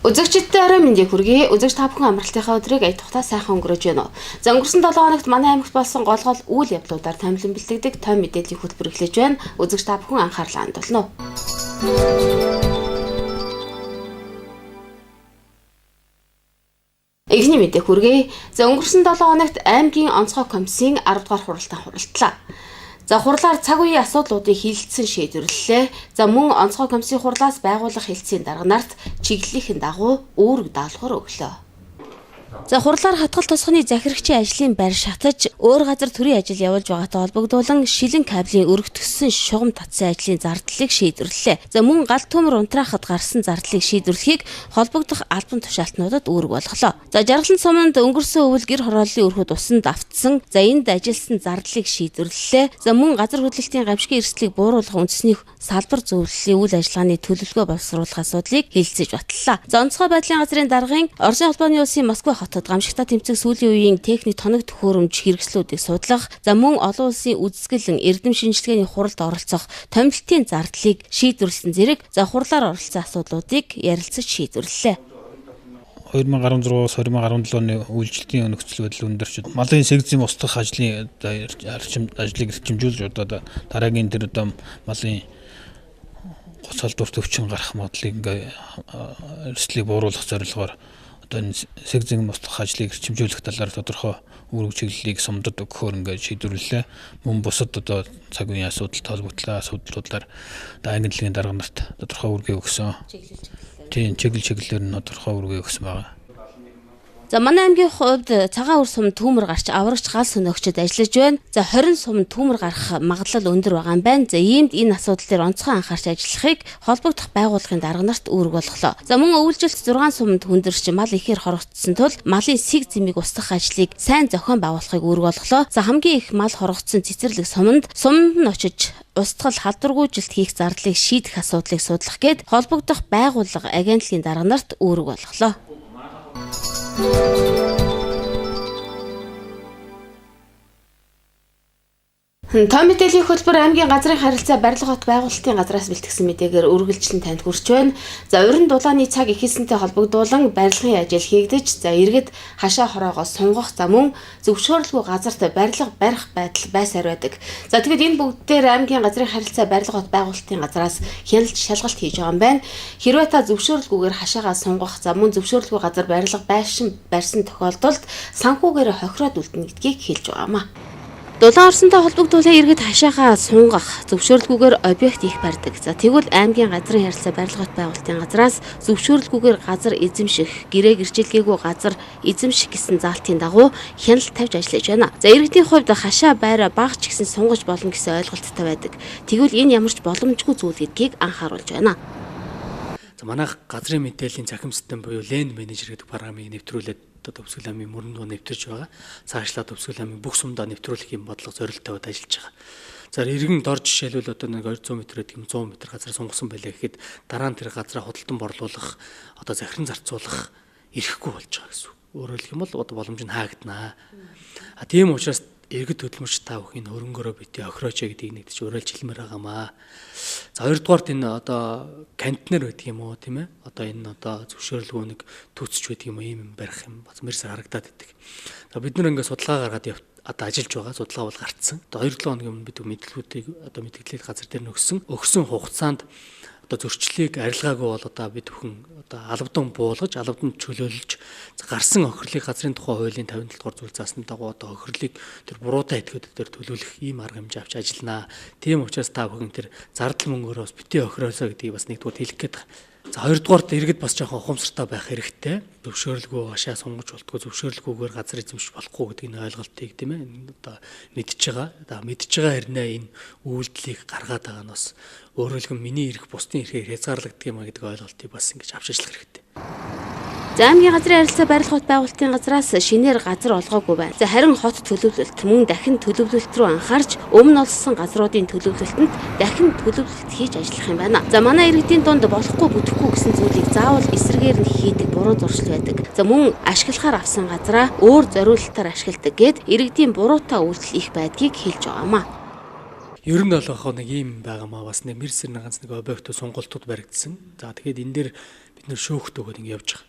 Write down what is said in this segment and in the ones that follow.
Үзэгчдээ орой мэндийг хүргэе. Үзэгч та бүхэн амралтынхаа өдрийг аятухтаа сайхан өнгөрөөж байна уу? За өнгөрсөн 7 хоногт манай аймагт болсон гол үйл явдлуудаар томилон бэлтгэдэг Toim мэдээллийн хөтөлбөр эхлэж байна. Үзэгч та бүхэн анхаарлаа хандуулна уу? Эхний мэдээ хүргэе. За өнгөрсөн 7 хоногт аймгийн онцгой комиссийн 10 дугаар хуралдаан хуралдлаа. За хурлаар цаг үеийн асуудлуудыг хилцэн шийдвэрлэлээ. За мөн онцгой комиссийн хурлаас байгуулах хэлтсийн дарга нарт чиглэлийн дагуу үүрэг даалгавар өглөө. За хурлаар хатгал тосгоны захирагчийн ажлын байр шатаж, өөр газар төрийн ажил явуулж байгаатай холбогдуулан шилэн кабелийн өргөтгсөн шугам татсан ажлын зардлыг шийдвэрлэлээ. За мөн гал төмөр унтраахад гарсан зардлыг шийдвэрлэхийг холбогдох албан тушаалтнуудад үүрэг болголоо. За жаргалан суманд өнгөрсөн өвөл гэр хорооллын өрхөд усанд автсан. За энд ажилласан зардлыг шийдвэрлэлээ. За мөн газар хөдлөлтийн гамшигын эрсдлийг бууруулах үндэсний салбар зөвлөлийн үйл ажиллагааны төлөвлөгөө боловсруулах асуудлыг хэлэлцэж батллаа. За онцгой байдлын газрын даргын Оросын холбооны улсын Москва хотод гамшигтай тэмцэх сүүлийн үеийн техник тоног төхөөрөмж хэрэгслүүдийг судлах, за мөн олон улсын үзэсгэлэн эрдэм шинжилгээний хуралд оролцох томилтын зардлыг шийдвэрлсэн зэрэг за хурлаар оролцсон асуудлуудыг ярилцаж шийдвэрлэлээ. 2016-аас 2017 оны үйлчлэлийн нөхцөл байдал өндөрч малын сегцийн устгах ажлыг эрчимжүүлж одоо дараагийн тэр одоо малын гоц халдварт өвчин гарах магадлалыг эрсдлийг бууруулах зорилгоор одоо энэ сегцийн устгах ажлыг эрчимжүүлэх талаар тодорхой үүрэг чиглэлийг сумдад өгөхөөр ингээд шийдвэрлэлээ. Мөн бусад одоо цаг үеийн асуудалтай холбоотой асуудлуудаар англи хэлний дарга нарт тодорхой үүргээ өгсөн. Тийм чиглэлээр нь тодорхой үүргээ өгсөн байна. За манай аймгийн хувьд цагаан үр сум түүмэр гарч аврагч гал сөнөөгчд ажиллаж байна. За 20 сум түүмэр гарах магадлал өндөр байгаа юм байна. За иймд энэ асуудал дээр онцгой анхаарч ажиллахыг холбогдох байгууллагын дарга нарт үүрэг болголоо. За мөн өвлжилт 6 сумд хүндэрч мал ихээр хорогдсон тул малын сэг зэмийг устгах ажлыг сайн зохион байгуулахыг үүрэг болголоо. За хамгийн их мал хорогдсон цэцэрлэг суманд нь очиж устгал халдваргүйжилт хийх зардлыг шийдэх асуудлыг судлах гээд холбогдох байгууллага агентлагийн дарга нарт үүрэг болголоо. Toim мэдээллийн хөтөлбөр аймгийн газрын харилцаа барилга хот байгуулалтын газраас бэлтгэсэн мэдээгээр үргэлжлэн танд хүрч байна. За уран дулааны цаг ихэлсэнтэй холбогдуулан барилгын ажил хийгдэж, за иргэд хашаа хороогоос сунгах, за мөн зөвшөөрлгүй газарт барилга барих байдал байсаар байдаг. За тэгэд энэ бүгд дээр аймгийн газрын харилцаа барилга хот байгуулалтын газраас хяналт шалгалт хийж байгаа юм байна. Хэрвээ та зөвшөөрлгүйгээр хашаагаа сунгах, за мөн зөвшөөрлгүй газар барилга барьсан тохиолдолд санхүүгээр хохироод үлдэнэ гэдгийг хэлж байгаамаа. Дулаан орсонтой холбогдуулан иргэд хашаагаа сунгах, зөвшөөрлгүйгээр объект их барьдаг. За тэгвэл аймгийн газрын харилцаа барилга хот байгуулалтын газраас зөвшөөрлгүйгээр газар эзэмших, гэрээ гэрчилгээгүй газар эзэмших гэсэн заалтын дагуу хяналт тавьж ажиллаж байна. За иргэдийн хувьд хашаа байраа бага ч гэсэн сунгаж болно гэсэн ойлголттой байдаг. Тэгвэл энэ ямарч боломжгүй зүйл гэдгийг анхааруулж байна. За манайх газрын мэдээллийн цахим систем буюу ленд менежер гэдэг програмыг нэвтрүүлээд төвсгөл аймгийн мөрөн дуу нэвтэрч байгаа. Цаашлаа төвсгөл аймгийн бүх сумдаа нэвтрүүлэх юм бодлого зорилттой ажиллаж байгаа. За иргэн дор жишээлбэл одоо нэг 200 м гэдэг юм 100 м газар сунгасан байлаа гэхэд дараа нь тэр газраа худалдан борлуулах, одоо захиран зарцуулах эрхгүй болж байгаа гэсэн үг. Өөрөөр хэлэх юм бол одоо боломж нь хаагдана. Тийм учраас иргэд хөдөлмөрч та бүхэн хөрөнгөөрөө битээ охирооч гэдгийг нэгдэж уриалж хэлмээр байгаамаа. За хоёрдугаарт энэ одоо кантнер байдаг юм уу тийм ээ? Одоо энэ одоо зөвшөөрлгүй нэг түүцч байдаг юм уу ийм барих юм бас мэрсээр харагдаад идэг. За бид нэр ингээд судалгаа гаргаад одоо ажиллаж байгаа. Судалгаа бол гарцсан. Одоо 2-7 хоногийн өмнө бид мэдээллүүдийг одоо мэдээлэл газар дээр өгсөн хугацаанд одоо зөрчлийг арилгаагүй бол одоо бид бүхэн одоо албадан буулгаж, албадан чөлөөлж гарсан охирлыг газрын тухай хуулийн 57 дугаар зүйл заасны дагуу одоо охирлыг тэр буруутай этгээдүүд дээр төлөвлөх ийм арга хэмжээ авч ажилланаа. Тийм учраас та бүхэн тэр зардал мөнгөөрөөс битээ охироосоо гэдгийг бас нэгдүгээр хэлэх гээд байна. За хоёрдугаарт иргэд бас жоохон ухамсартай байх хэрэгтэй. Зөвшөөрлгүй хашаа сунгаж болтгоо, зөвшөөрлгүйгээр газар эзэмших болохгүй гэдгийг ойлголтыг тийм ээ одоо мэдж байгаа. Одоо мэдж байгаа хэрнээ энэ үйлдэлийг гаргаад байгаа нь бас өөрөөр хэлбэл миний эрх бусдын эрхээр хязгаарлагддаг юм а гэдэг ойлголтыг бас ингэж авч ажиллах хэрэгтэй. За аймгийн газрын харилцаа барилга хот байгуулалтын газраас шинээр газар олгоогүй байна. За харин хот төлөвлөлт мөн дахин төлөвлөлт рүү анхаарч өмнө олсон газруудын төлөвлөлтөнд дахин төлөвлөлт хийж ажиллах юм байна. За манай иргэдийн дунд болохгүй бүтэхгүй гэсэн зүйлийг заавал эсрэгээр нь хийдэг буруу зуршил байдаг. За мөн ашиглахаар авсан газраа өөр зориулалтаар ашигладаг гэд иргэдийн буруутай үйлдэл их байдгийг хэлж байгаамаа. Ер нь бол яг нэг юм байгаамаа бас нэг мэрсэр ганц нэг объект сонголтууд баригдсан. За тэгэхээр энэ дээр бид нэр шөөхт өгөөд ингэ явж байгаа.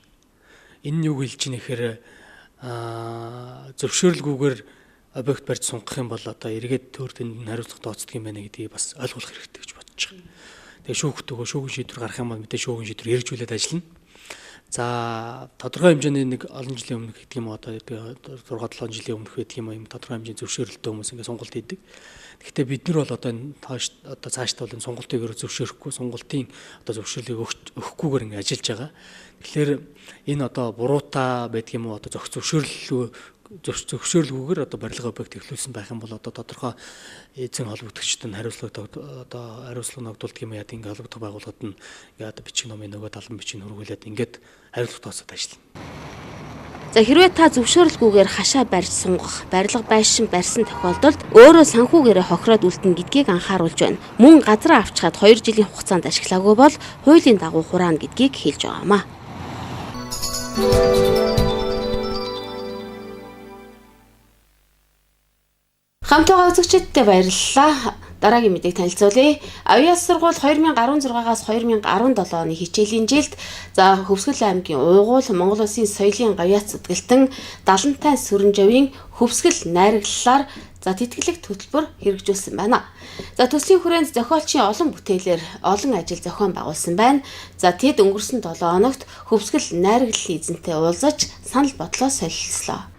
Энэ нь юу хэлж ийнэ гэхээр зөвшөөрлгүйгээр объект барьж сунгах юм бол одоо эргээд төрөнд хариуцлага тооцдог юм байна гэдгийг бас ойлгох хэрэгтэй гэж бодож байгаа. Тэгээ шүүхт өгөө шүүгэн шийдвэр гарах юм бол мэдээ шүүгэн шийдвэр хэрэгжүүлээд ажиллана. За тодорхой хэмжээний нэг олон жилийн өмнөх гэдэг юм одоо 6-7 жилийн өмнөх гэдэг юм тодорхой хэмжээний зөвшөөрөлттэй хүмүүс ингэ сонголт хийдэг. Гэхдээ бид нар бол одоо одоо цаашдаа бол энэ сонголтыг зөвшөөрөхгүй сонголтын одоо зөвшөөрлийг өгөхгүйгээр ингэ ажиллаж байгаа. Тэгэхээр энэ одоо буруутай байдаг юм уу одоо зөвшөөрлгүйгээр одоо барилга объект эхлүүлсэн байх юм бол одоо тодорхой эзэн холбогдогчдод хариуцлага ногдуулдаг юм яа ингэ холбогдох байгууллагууд нь ингээ одоо бичиг номын нөгөө талбан бичиг хөргүүлээд ингээд хариуцлага тооцоод ажиллана. За хэрвээ та зөвшөөрлгүйгээр хашаа барьж сунгах, барилга байшин барьсан тохиолдолд өөрөө санхүүгээрээ хохироод үлдэнэ гэдгийг анхааруулж байна. Мөн газраа авчгаад 2 жилийн хугацаанд ашиглаагүй бол хуулийн дагуу хураана гэдгийг хэлж байгаамаа. Хамтдаа үзэгчдтэй баярлалаа. Дараагийн мэдээг танилцуулъя. Авьяас сургууль 2016-аас 2017 оны хичээлийн жилд Хөвсгөл аймгийн Уйгуул Монгол Улсын соёлын гавьяас зүтгэлтэн Далантай сүрэнжавийн хөвсгөл найраглалаар тэтгэлэг хөтөлбөр хэрэгжүүлсэн байна. Төслийн хүрээнд зохиолчийн олон бүтээлээр олон ажил зохион байгуулсан байна. Тэд өнгөрсөн 7 хоногт хөвсгөл найраглалын эзэнтэй уулзаж санал бодлоо солилцлоо.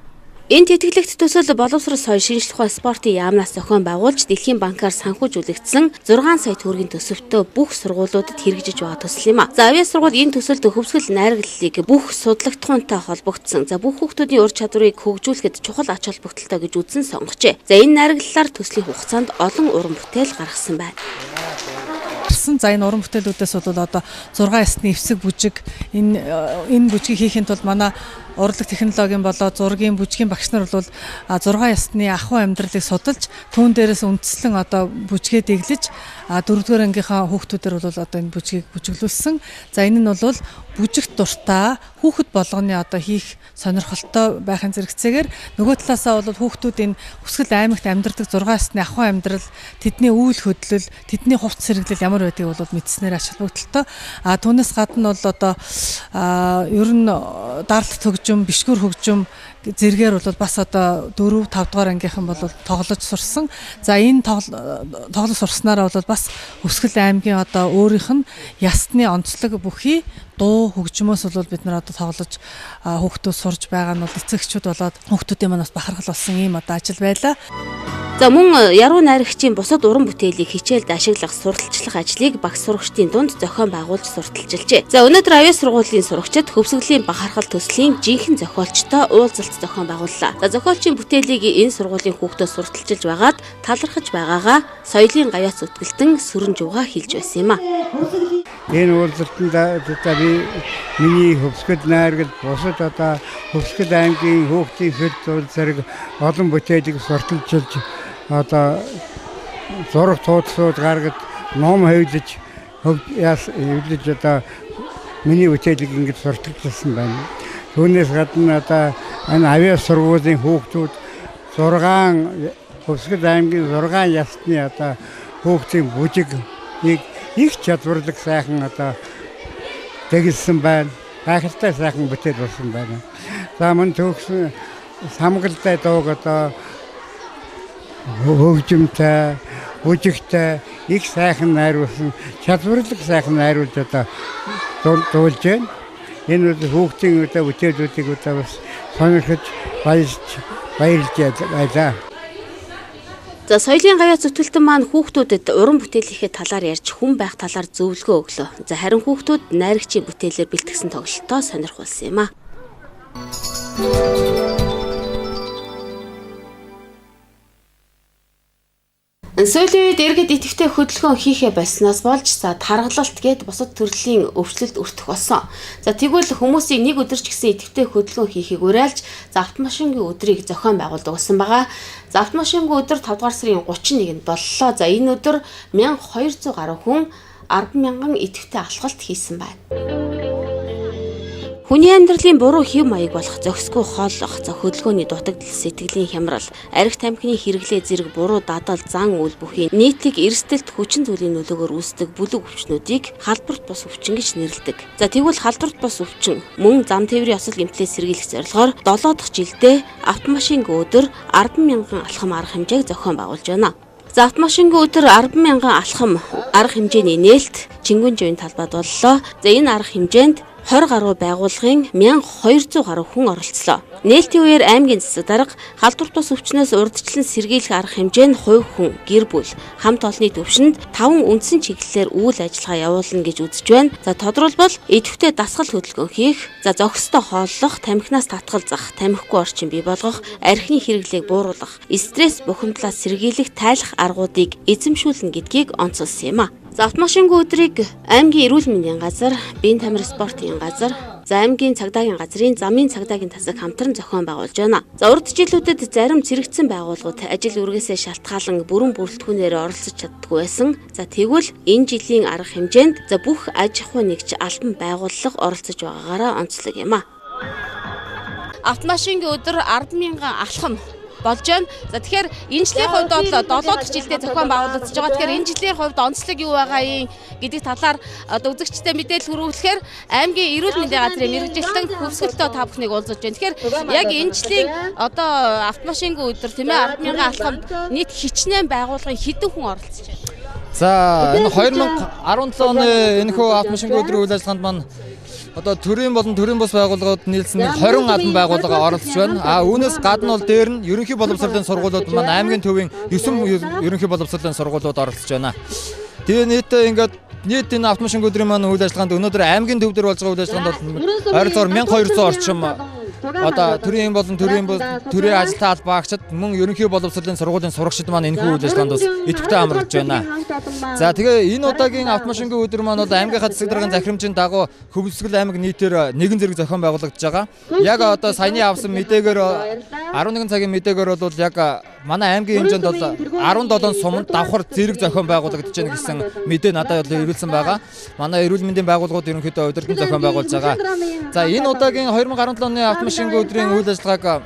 Энэ тэтгэлэгт төсөл боловсрол соёл шинжлэх ухааны спортын яамнаас зохион байгуулж Дэлхийн банкаар санхүүжүүлэгдсэн 6 сая төгрөгийн төсөвтөө бүх сургуулиудад хэрэгжиж байгаа төсөл юм а. Авьяас сургууль энэ төсөлд хөвсгөл найраглалыг бүх судлагтгуунтай холбогдсон. Бүх хүүхдүүдийн ур чадварыг хөгжүүлэхэд чухал ач холбогдолтой гэж үзэн сонгожээ. Энэ найраглалаар төслийн хугацаанд олон уран бүтээл гаргасан байна. За энэ уран бүтээлүүдээс бол одоо 6 ясны эвсэг бүжиг энэ бүжгийг хийхин тулд манай урлаг технологийн болоо зургийн бүжгийн багш нар бол 6 ясны ахуй амьдралыг судалж түүн дээрээс үндэслэн одоо бүжгээ дэглэж 4-р ангийнхаа хүүхдүүдээр бол одоо энэ бүжгийг бүжиглүүлсэн. За энэ нь бол бүжигт дуртай хүүхэд болгоны одоо хийх сонирхолтой байхын зэрэгцээгээр нөгөө талаасаа бол хүүхдүүд энэ Хүсгэл аймагт амьдардаг 6 ясны ахуй амьдрал тэдний үйл хөдлөл тэдний хувцс хэрэглэл ямар байдгийг бол мэдснээр ач холбогдолтой. Түүнээс гадна бол одоо ер нь даралт хөгжим бишгүр хөгжим зэргээр бол бас одоо 4-5 дугаар ангийнхан бол тоглож сурсан. За энэ тоглож сурснараа бол бас Хүсгэл аймгийн одоо өөрийнх нь ясны онцлог бүхий дуу хөгжмөөс бол бид нар одоо тоглож хүүхдүүд сурж байгаа нь бол эцэгчүүд болоод хүүхдүүдийн манаас бахархал болсон ийм одоо ажил байлаа. Мөн яруу найрагчийн бусад уран бүтээлийг хичээлд ашиглах сурталчлах ажлыг багш сурагчдын дунд зохион байгуулж сурталчилжээ. Өнөөдөр авьяас сургуулийн сурагчид хөвсгөлийн бахархал төслийн жинхэнэ зохиолчтой уулзалт зохион байгууллаа. Зохиолчийн бүтээлийг энэ сургуулийн хүүхдүүд сурталчилж байгаад талархаж байгаагаа соёлын гавьяас зүтгэлтэн сүрэнжууга хэлж байсан юм а. Энэ уулзалтанд би миний хөвсгөл найрагд бусад одоо Хөвсгөл аймгийн хүүхдийн хөл зэрэг олон бүтээлийг сурталчилж одоо зураг тууцууд гаргад ном хэвлэж одоо миний бүтээлийг ингэж сурталчилсан байна. Түүнээс гадна одоо энэ авьяас сургуулийн хүүхдүүд 6 Хөвсгөл аймгийн 6 ясны одоо хүүхдийн бүжиг их чадварлаг сайхан одоо тэгэлсэн байна. Гайхалтай сайхан бүтээл болсон байна. За мөн төгсөн самгалтай дууг одоо хөгжимтэй, бүжигтэй их сайхан найруулсан, чадварлаг сайхан найруулж одоо дуулж байна. Энэ хүүхдийн одоо бүтээлүүдийг одоо бас сонирхож баярлж байлаа. Соёлын гавьяас зүтгэлтэн маань хүүхдүүдэд уран бүтээлийнхээ талаар ярьж хүн байх талаар зөвлөгөө өглөө. Харин хүүхдүүд найрагчийн бүтээлээр бэлтгэсэн тоглолтоо сонирхуулсан юм а. Соёлын үед иргэд идэвхтэй хөдөлгөөн хийхээ болсноос болж таргалалт гээд бусад төрлийн өвчлөлт өртөх болсон. Тэгвэл хүмүүсийг нэг өдөр ч гэсэн идэвхтэй хөдөлгөөн хийхийг уриалж автомашингийн өдрийг зохион байгуулдаг болсон байгаа. Автомашингийн өдөр 5 дугаар сарын 31-нд боллоо. Энэ өдөр 1200 гаруй хүн 10,000 идэвхтэй алхалт хийсэн байна. Хүний амьдралын буруу хэв маяг болох зохисгүй хооллох, хөдөлгөөний дутагдал, сэтгэлийн хямрал, арх тамхины хэрэглээ зэрэг буруу дадал, зан үйл бүхий нийтлэг эрсдэлт хүчин зүйлийн нөлөөгөөр үүсдэг бүлэг өвчнүүдийг халдварт бус өвчин гэж нэрлэдэг. За тэгвэл халдварт бус өвчин мөн зам тээврийн осол гэмтлээс сэргийлэх зорилгоор 7 дахь жилдээ автомашинг өдөр 10,000 алхам арга хэмжээг зохион байгуулж байна. За автомашинг өдөр 10,000 алхам арга хэмжээний нээлт Чингүн живийн талбайд боллоо. За энэ арга хэмжээнд 20 гаруй байгууллагын 1200 гаруй хүн оролцлоо. Нээлтийн үеэр аймгийн засаг дарга халдварт бус өвчнөөс урьдчилан сэргийлэх арга хэмжээ нь хувь хүн, гэр бүл, хамт олонны төвшөнд 5 үндсэн чиглэлээр үйл ажиллагаа явуулна гэж үзэж байна. За тодорхойлбол идэвхтэй дасгал хөдөлгөөн хийх, за зохистой хооллох, тамхинаас татгалзах, тамхигүй орчин бий болгох, архины хэрэглээг бууруулах, стресс бухимдлаас сэргийлэх тайлах аргуудыг эзэмшүүлнэ гэдгийг онцолсон юм а. За автомашинг өдрийг аймгийн эрүүл мэндийн газар, биеийн тамир спортын газар, за аймгийн цагдаагийн газрын замын цагдаагийн тасаг хамтран зохион байгуулж байна. За урд жилүүдэд зарим зэрэгцсэн байгууллагууд ажил үргээсээ шалтгаалan бүрэн бүрэлдэхүүнээр оролцож чаддгүй байсан. За тэгвэл энэ жилийн арга хэмжээнд за бүх аж ахуй нэгж албан байгууллага оролцож байгаагаараа онцлог юм а. Автомашинг өдөр 10,000 алхам болж байна. За тэгэхээр энэ жилийн хувьд бол 7 дахь жилдээ зохион байгуулагдаж байгаа. Тэгэхээр энэ жилийн хувьд онцлог юу байгаа юм гэдэг талаар одоо үзэгчдэд мэдээлэл хүргүүлэхээр аймгийн эрүүл мэндийн газрын мэргэжилтэн хөвсгөлтөө та бүхнийг уулзаж байна. Тэгэхээр яг энэ жилийн одоо автомашинг өдөр тийм ээ 10,000 алхамд нийт хичнээн байгууллагын хэдэн хүн оролцож байна. За энэ 2017 оны энэхүү автомашинг өдрийн үйл ажиллагаанд маань одоо төрийн болон төрийн бус байгууллагууд нийлсэн 20 албан байгууллага оролцож байна. Үүнээс гадна бол дээр нь ерөнхий боловсролын сургуулиуд маань аймгийн төвийн 9 ерөнхий боловсролын сургуулиуд оролцож байна. Тэгээ нийт энэ автомашинг өдрийн маань үйл ажиллагаанд өнөөдөр аймгийн төв дээр болж байгаа үйл ажиллагаанд бол ойролцоогоор 1200 орчим одоо төрийн болон төрийн ажилтаа албаагчид мөн ерөнхий боловсролын сургуулийн сурагчид маань энэхүү үйл ажиллагаанд бас идэвхтэй амрагдж байна. За тэгээ энэ удаагийн автомашинг өдөр маань бол аймгийнхаа засаг даргын захирамжийн дагуу Хөвсгөл аймаг нийтээр нэгэн зэрэг зохион байгуулагдаж байгаа. Яг одоо саяны авсан мэдээгээр 11 цагийн мэдээгээр бол яг манай аймгийн хэмжээнд бол 17 суманд давхар зэрэг зохион байгуулагдаж байна гэсэн мэдээ надад бол ирүүлсэн байгаа. Манай эрүүл мэндийн байгууллагууд ерөнхийдөө удирдан зохион байгуулж байгаа. За энэ удаагийн 2017 оны автомашинг өдрийн үйл ажиллагааг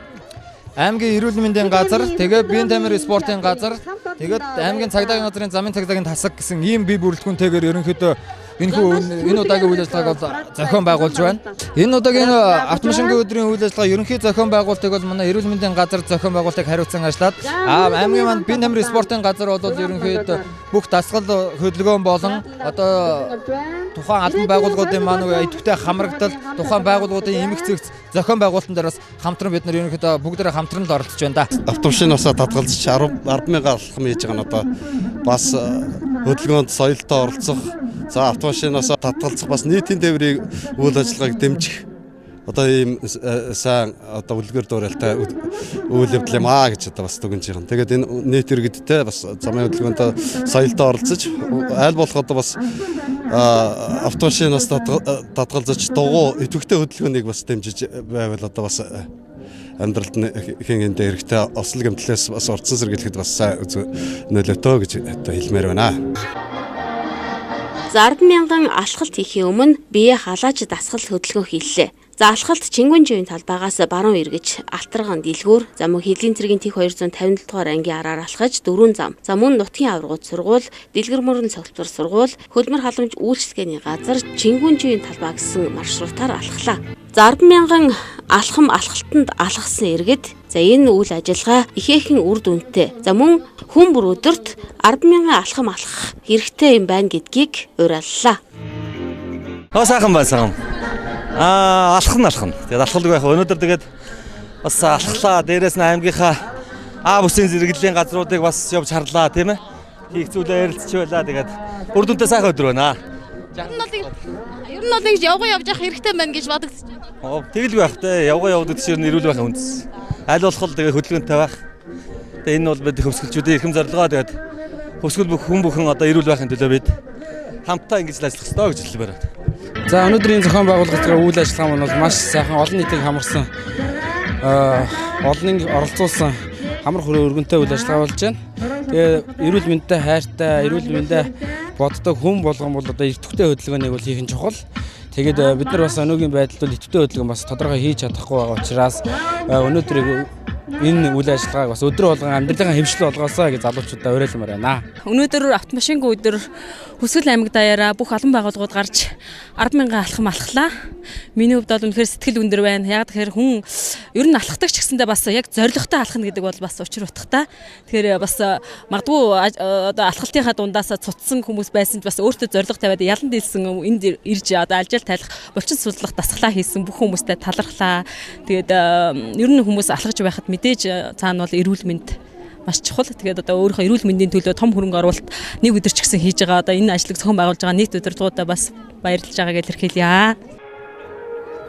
аймгийн эрүүл мэндийн газар, тэгээд биеийн тамир спортын газар, тэгээд аймгийн цагдаагийн газрын замын цагдаагийн тасаг гэсэн ийм бие бүрэлдэхүүнтэйгээр ерөнхийдөө энэ удаагийн үйл ажиллагааг бол зохион байгуулж байна. Энэ удаагийн автомашинг өдрийн үйл ажиллагаа ерөнхий зохион байгуулалтыг бол манай эрүүл мэндийн газар зохион байгуулалтыг хариуцсан ажиллаад аймгийн маань биеийн тамир спортын газар бол ерөнхийдөө бүх дасгал хөдөлгөөн болон одоо тухайн албан байгууллагуудын маань идэвхтэй хамрагдал, тухайн байгууллагуудын эмх зэгц зохион байгуулалтын дээр бас хамтран бид нар ерөнхийдөө бүгдээрээ хамтран л оролцож байна да. Автомашинаас татгалзаж 10,000 алхам хийж байгаа нь одоо бас хөдөлгөөнд соёлтой оролцох, за автомашинаас татгалзах бас нийтийн тээврийн үйл ажиллагааг дэмжих одоо ийм сайн одоо үлгэр дуурайлтай үйл явдал юм аа гэж одоо бас дүгнэж байгаа. Тэгээд энэ нийт иргэдтэй бас замын хөдөлгөөнтэй соёлтой оролцож аль болох одоо бас автомашинаас татгалзаж дугуй идэвхтэй хөдөлгөөнийг бас дэмжиж байвал одоо бас амьдралд хин энэ хэрэгтэй осол гэмтлээс бас урдсан сэргийлэхэд бас сайн нөлөөтэй гэж одоо хэлмээр байна. За 10,000 алхалт хийхийн өмнө бие халааж дасгал хөдөлгөөн хийлээ. За алхалт Чингүн живийн талбайгаас баруун эргэж Алтарган дэлгүүр, за мөн Хэдлийн цэргийн Тих 257 дугаар ангийн араар алхаж 4 зам, за мөн Нутгийн аврагууд сургууль, Дэлгэр мөрөн цогцлбор сургууль, Хөдөлмөр халамж үйлчлэгээний газар Чингүн живийн талбай гэсэн маршрутаар алхлаа. За 10,000 алхалтанд алхсан иргэд за энэ үйл ажиллагаа ихээхэн үр дүнтэй. За мөн хүн бүр өдөрт 10,000 алхам алхах хэрэгтэй юм байна гэдгийг уриаллаа. Сайхан байсан. Алхна. Тэгээд алхалгүй байх. Өнөөдөр тэгээд бас алхлаа. Дээрээс нь аймгийнхаа бүсийн зэрэглэлийн газруудыг бас явж харлаа, тийм ээ. Хийх зүйлээ ярилцч байлаа. Тэгээд үр дүнтэй сайхан өдөр байна. Ер нь бол ингэж явган явж явах хэрэгтэй байна гэж бодогдож байна. Тэгэл байх те. Явган явдаг чинь нэрүүл байх үндэс. Аль болох тэгээд хөдөлгөөнтэй байх. Тэгээд энэ бол бид хөвсгөлчүүдийн эрхэм зорилгоо тэгээд хөвсгөл хүн бүхэн одоо эрүүл байхын төлөө бид хамтдаа ингэж ажиллах ёстой гэж хэлмээр байна. За өнөөдрийн зохион байгуулалтын үйл ажиллагаа нь бол маш сайхан олон нийтийг хамарсан олныг оролцуулсан хамар хүрээ өргөнтэй үйл ажиллагаа болж байна. Тэгээ эрүүл мэндтэй хайртай, эрүүл мэндэ боддог хүн болгон бол одоо идэвхтэй хөдөлгөөнийг бол хийх нь чухал. Тэгээд бид нар бас өнөөгийн байдалд бол идэвхтэй хөдөлгөөн бас тодорхой хийж чадахгүй байгаа учраас өнөөдрийг энэ үйл ажиллагааг бас өдрө болгон амьдралын хэмжил болгоосоо гэж залуучуудаа уриалмаар байна. Өнөөдөр автомашингүй өдөр Хүсгэл аймаг даяараа бүх олон байгууллагууд гарч 10,000 алхам алхлаа. Миний хувьд бол үнэхээр сэтгэл өндөр байна. Яг тэгэхээр хүн ер нь алхдаг ч гэсэндээ бас яг зоригтой алхна гэдэг бол бас учир утгатай. Тэгэхээр бас магадгүй одоо алхалтынхаа дундаас цуцсан хүмүүс байсан ч бас өөртөө зориг тавиад ялан дийлсэн энд ирж одоо алжаал тайлах булчин судлах дасгалаа хийсэн бүх хүмүүстэй талархлаа. Тэгээд ер нь хүмүүс алхаж байхад мэдээж цаана бол эрүүл мэнд маш чухал. Тэгээд одоо өөрийнхөө эрүүл мэндийн төлөө том хөрөнгө оруулалт нэг өдөр ч гэсэн хийж байгаа одоо энэ ажлыг зохион байгуулж байгаа нийт удирдлагуудаа бас баярлаж байгааг илэрхийлье.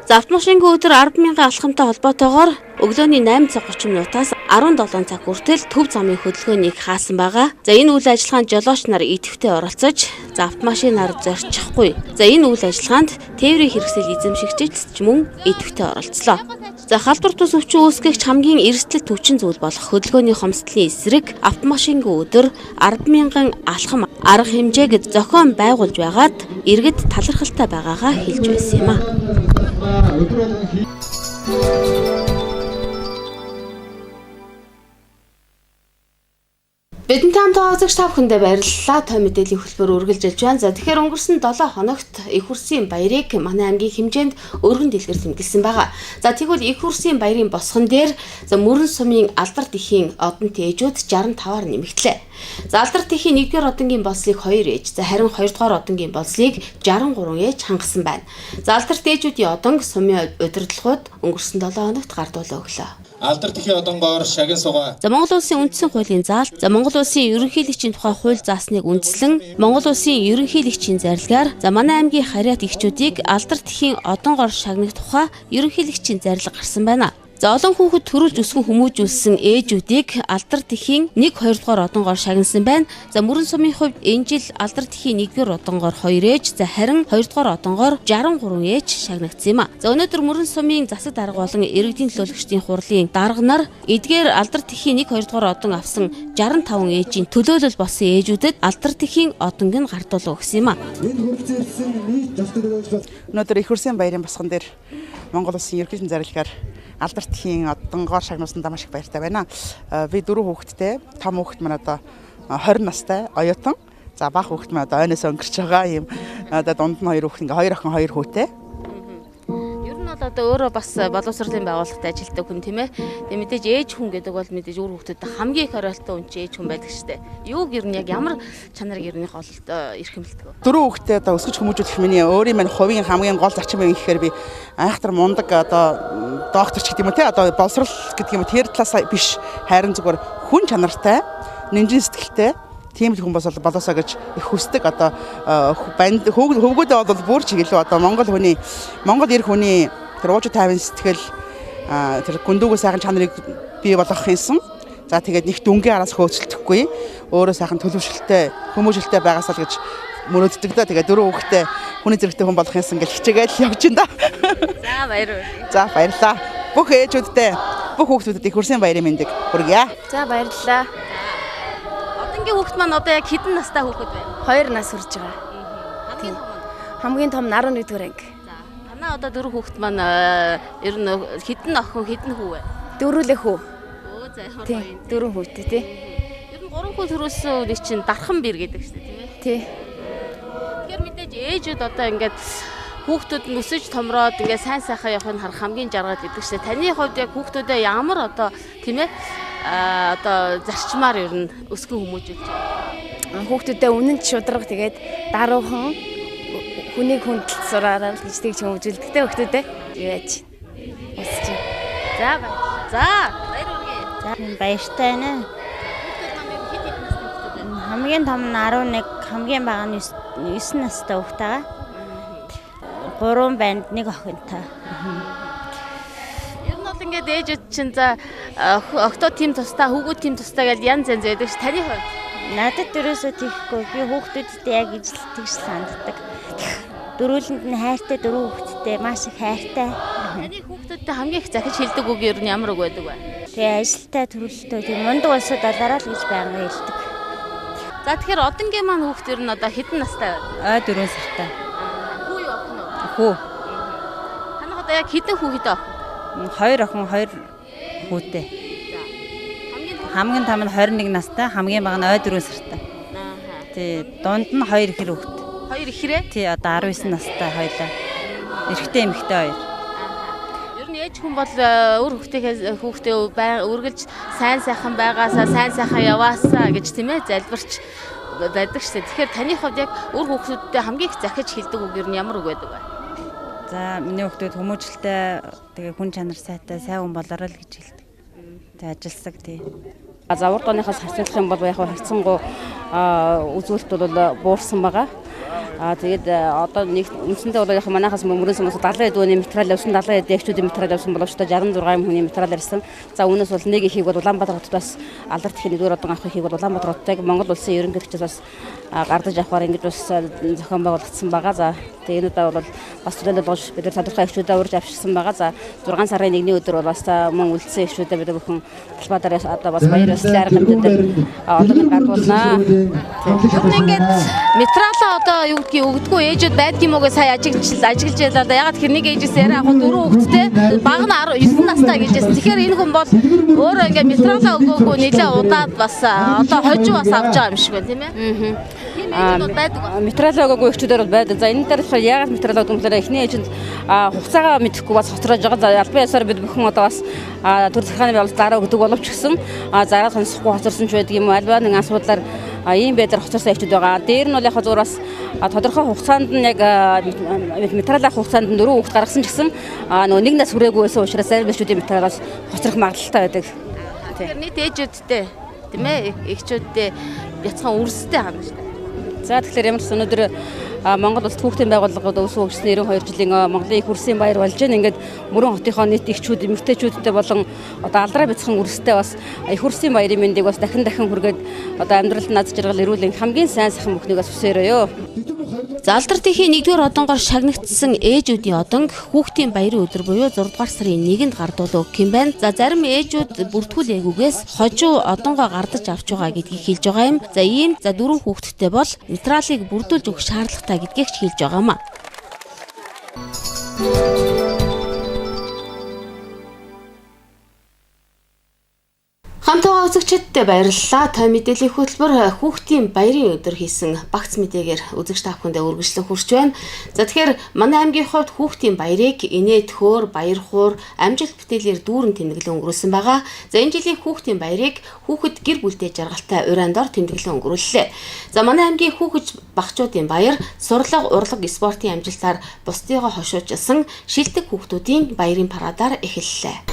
За автомашингүй өдөр 10,000 алхамтай холбоотойгоор өглөөний 8:30 минутаас 17 цаг хүртэл төв замын хөдөлгөөнийг хаасан байгаа. За энэ үйл ажиллагаанд жолооч нар идэвхтэй оролцож, за автомашинаар зорчихгүй. За энэ үйл ажиллагаанд тээврийн хэрэгсэл эзэмшигчид ч мөн идэвхтэй оролцлоо. За халдвар тус өвчин үүсгэгч хамгийн эрсдэл түвшин зүйл болох хөдөлгөөний хомсдлын эсрэг автомашингүй өдөр 10,000 алхам арга хэмжээг зохион байгуулж байгаад иргэд талархалтай байгаагаа хэлж байсан юм а. Бидэнтэй хамт байгаа та бүхэндээ баярлалаа. Тоим мэдээллийн хөтөлбөр үргэлжилж байна. За тэгэхээр өнгөрсөн 7 хоногт их хурсын баярыг манай аймгийн хэмжээнд өргөн дэлгэр тэмдэглэсэн байгаа. За тэгвэл их хурсын баярын босгон дээр за мөрөн сумын алдарт ихийн одон ээжүүд 65-аар нэмэгдлээ. За алдарт ихийн 1-р одонгийн болслыг 2 ээж, за харин 2-р одонгийн болслыг 63 ээж хангасан байна. За алдарт ээжүүдийн одонг сумын удирдлагууд өнгөрсөн 7 хоногт гардуулаа өглөө. Алдарт ихийн одонгоор шагин сугаа. За Монгол Улсын үндсэн хуулийн заалт, за Монгол Улсын ерөнхийлөгчийн тухай хууль заасныг үндэслэн Монгол Улсын ерөнхийлөгчийн зарилгаар за манай аймгийн харьяат эхчүүдийг алдарт ихийн одонгоор шагнах тухай ерөнхийлөгчийн зарлиг гарсан байна. За олон хүүхэд төрүүлж өсгөн хүмүүжүүлсэн ээжүүдийг алдарт ихийн 1-2 дугаар одонгоор шагнасан байна. За мөрөн сумын хувьд энэ жил алдарт ихийн 1-р одонгоор 2 ээж, за харин 2 дугаар одонгоор 63 ээж шагнагдсан юм а. За өнөөдөр мөрөн сумын засаг дарга болон иргэдийн төлөөлөгчдийн хурлын дарга нар эдгээр алдарт ихийн 1-2 дугаар одон авсан 65 ээжийн төлөөлөл болсон ээжүүдэд алдарт ихийн одонг нь гардуулаа өгсөн юм а. Өнөөдөр их хурсын баярын босгон дээр Монгол Улсын ерөнхийлөгчийн зарилгаар алдарт ихийн одонгоор шагнуулсандаа маш их баяртай байна. Би 4 хүүхэдтэй, том хүүхэд маань одоо 20 настай, оюутан. За бага хүүхэд маань одоо ойноос өнгөрч байгаа юм. Одоо дунд нь 2 хүүхэд, ингээ 2 охин 2 хүүтэй. Ер нь бол одоо өөрөө бас боловсролын байгууллагад ажилладаг хүн тийм ээ. Тэгээ мэдээж ээж хүн гэдэг бол мэдээж өөр хүүхдэд хамгийн их оройтой хүн чинь ээж хүн байдаг шүү дээ. Юуг ер нь яг ямар чанарыг ер нь голд эрхэмлдэг вэ? 4 хүүхэдтэй одоо өсгөж хүмүүжүүлэх миний өөрийн маань хувийн хамгийн гол зарчим юм гэхээр би айхтар мундаг одоо докторч гэдэг юм уу те одоо боловсрол гэдэг юм тэр талаас биш хайрын зүгээр хүн чанартай, нэмжин сэтгэлтэй тийм л хүн болоосоо гэж их хүсдэг одоо банд хөвгүүдээ бол бүр чиглэлөө одоо Монгол ирэх хүний тэр уужуу тайван сэтгэл тэр гүндүүгөө сайхан чанарыг бий болгох юмсан. За тэгээд нэг дүнгийн араас хөөцөлдөхгүй өөрөө сайхан төлөвшөлтэй хүмүүжлэлтэй байгаасаа л гэж мөрөөддөг да. Тэгээд 4 хүүхэдтэй хүний зэрэгтэй хүн болох юмсан гэж хичээгээл явж байна да. За баярлалаа. За баярлалаа. Бүх ээжүүдтэй бүх хүүхдүүдэд их хурсын баярын мэндийг хүргье. За баярлалаа. Одонгийн хүүхэд маань одоо яг хэдэн настай хүүхэд вэ? 2 нас хүрж байгаа. Хамгийн том нь 11-р анги. За танаа одоо 4 хүүхэд маань ер нь хэдэн охин хэдэн хүү вэ? 4 хүү. Өө за яг тийм 4 хүүтэй тий. Ер нь 3 хүү төрүүлсэн үе чинь дархан бэр гэдэг шүү дээ тийм ээ. Тий. Тэгэхээр мэдээж ээжүүд одоо ингээд хүүхдүүд нь өсөж томроод ингээд сайн сайхан явахыг харах хамгийн жаргал гэдэг шүү дээ. Таны хувьд яг хүүхдүүдээ ямар одоо тийм ээ одоо зарчмаар ер нь өсгөн хүмүүжүүлж байна. Хүүхдүүдээ үнэн шударга тэгээд даруухан хүнийг хүндэлж сураарай гэж тэгж хүмүүжүүлдэг те хүүхдүүдээ яаж өсч. За баярлалаа. За баяр хүргэе. За баяртай байна. Хамгийн том нь 11, хамгийн бага нь 9 настай хүүхэд байгаа. 3 банд 1 охинтой. Ер нь бол ингээд ээжүүд чинь за октоо тим тустай, хүүгүүд тим тустай гэж янз янз байдаг ш. Таны хувьд? Надад дөрөөсөө тийхгүй. Би хүүхдүүдтэй яг ижил тэгж санддаг. Дөрүүлэнд нь хайртай 4 хүүхэдтэй маш их хайртай. Таны хүүхдүүдтэй хамгийн их захиж хэлдэг үг ер нь ямар үг байдаг вэ? Тэгээ ажилтаа төрөлтөө тийм мундаг улсууд алаараа л гэж байнга хэлдэг. За тэгэхээр одонгийн маань хүүхд ер нь одоо хэдэн настай вэ? 4 сартай. Хүү юу охин уу? хүү. Танах одоо яг хэдэн хүү хэдэн охин? 2 охин 2 хүүтэй. Хамгийн том нь 21 настай, хамгийн бага нь ой 4 сартай. Тий, дунд нь 2 ихэр хүүхэд. 2 ихрээ? Тий, одоо 19 настай хоёлаа. Эрэгтэй эмэгтэй 2. Ер нь ээж хүн бол өөр хүүхдээ үргэлж сайн сайхан байгаасаа, сайн сайхан яваасаа гэж тийм ээ залбирч байдаг шээ. Тэгэхээр таны хувьд яг өөр хүүхдүүдтэй хамгийн их захиж хэлдэг үг ер нь ямар үг байдаг вэ? За, миний хүүхдүүд хүмүүжлтэй, тэгээ хүн чанар сайтай, сайн хүн болоорой л гэж хэлдэг. Тэг ажилсаг тий. За урд оныхаас харьцуулах юм бол яг харьцангуй үзүүлэлт бол буурсан байгаа. Тэгээд одоо нэг үндсэндээ бол яг манайхаас мөрөн сумаас 70 дууны материал явсан, 70 дээгчүүдийн материал явсан боловч 66 хүний материал ирсэн. За үүнээс бол нэг ихийг бол Улаанбаатар хотоос алдарт ихийн нэгдүгээр одон авах ихийг бол Улаанбаатар хотыг Монгол улсын ерөнхийлөгчөөс бас гардаж авахаар ингэж бас зохион байгуулагдсан байгаа. За тэгээд энүүдээ бол бас төлөөлөл болж бид нар тодорхой ихчүүдэд урьж авчирсан байгаа. За 6 сарын 1-ний өдөр бол бас мөн үлдсэн ихчүүдэд бид бүхэн талбайдаар одоо бас баяр ёслолын арга хэмжээгээр одоо гадуулнаа. Ер нь ингээд материалаа одоо юу гэдгийг өгдөггүй ээжүүд байдгийн мөгөө сая ажиглаж ялаа да. Ягаад тэр нэг ээжээс яриа авах 4 хүүхэдтэй баг нь 19 настай гэжсэн. Тэгэхээр энэ хүн бол өөрөө ингээд материалаа өгөөгүй нэлээ удаад бас одоо хожуу бас авч байгаа юм шиг байна тийм ээ. Материалаа өгөөгүй ихчүүдээр бол байдаг. За энэ дээр болохоор яагаад материалаа өгдөг юм бэ? Эхний ээжинд хугацаагаа мэдэхгүй бас хоцроож байгаа. За албан ёсоор бид бүхэн одоо бас төр захааны байгууллагад дараа өгдөг боловч гэсэн зараа сонсохгүй хоцорсон ч байдаг юм уу? Альва нэг асуудлаар ийм байдлаар хоцорсон ихчүүд байгаа. Дээр нь бол яг зүгээр бас тодорхой хугацаанд нь яг материалаа хугацаанд 4 хүүхэд гаргасан ч гэсэн нөгөө нэг нас хүрээгүй байсан учраас зарим ихчүүдийн материалаас хоцрох магадлалтай байдаг. Тэгэхээр нийт ээжүүдтэй тийм ээ ихчүүдтэй бяцхан үрстэй хана шүү дээ. За тэгэхээр ямар ч өнөөдөр Монгол улс хүүхдийн байгууллагууд өсвөө өгсөн 92 жилийн Монголын их үрсийн баяр болж байна. Ингээд мөрөн хотынхоо нийт ихчүүд, эмэгтэйчүүдтэй болон одоо алдраа бяцхан үрстэй бас их үрсийн баярын мэндийг бас дахин хүргээд одоо амьдралд наз жаргал ирүүлэн хамгийн сайн сайхан бүхнийг бас хүсээрөөё. За алдарт-ийн 1-р одонгоор шагнагдсан ээжүүдийн одонг хүүхдийн баярын өдөр буюу 6 дугаар сарын 1-нд гардуулаа өгөх юм байна. За зарим ээжүүд бүртгүүлээгүйгээс хожуу одонгоо гардаж авч байгаа гэдгийг хэлж байгаа юм. За ийм 4 хүүхэдтэй бол материалыг бүрдүүлж өгөх шаардлагатай гэдгийг ч хэлж байгаамаа. Хамтаа үзэгчдтэй баярлалаа. Тоим мэдээллийн хөтөлбөр хүүхдийн баярын өдөр хийсэн багц мэдээгээр үзэгч та бүхэндээ үргэлжлэн хүрч байна. За тэгэхээр манай аймгийн хувьд хүүхдийн баярыг инээд хөөр, баяр хуур, амжилт бүтээлээр дүүрэн тэмдэглэн өнгөрүүлсэн байгаа. За энэ жилийн хүүхдийн баярыг хүүхэд гэр бүлтэй жаргалтай урайндор тэмдэглэн өнгөрүүллээ. За манай аймгийн хүүхэд багчуудын баяр сурлага, урлаг, спортын амжилтаар бусдыгаа хошуужсан шилдэг хүүхдүүдийн баярын парадаар эхэллээ.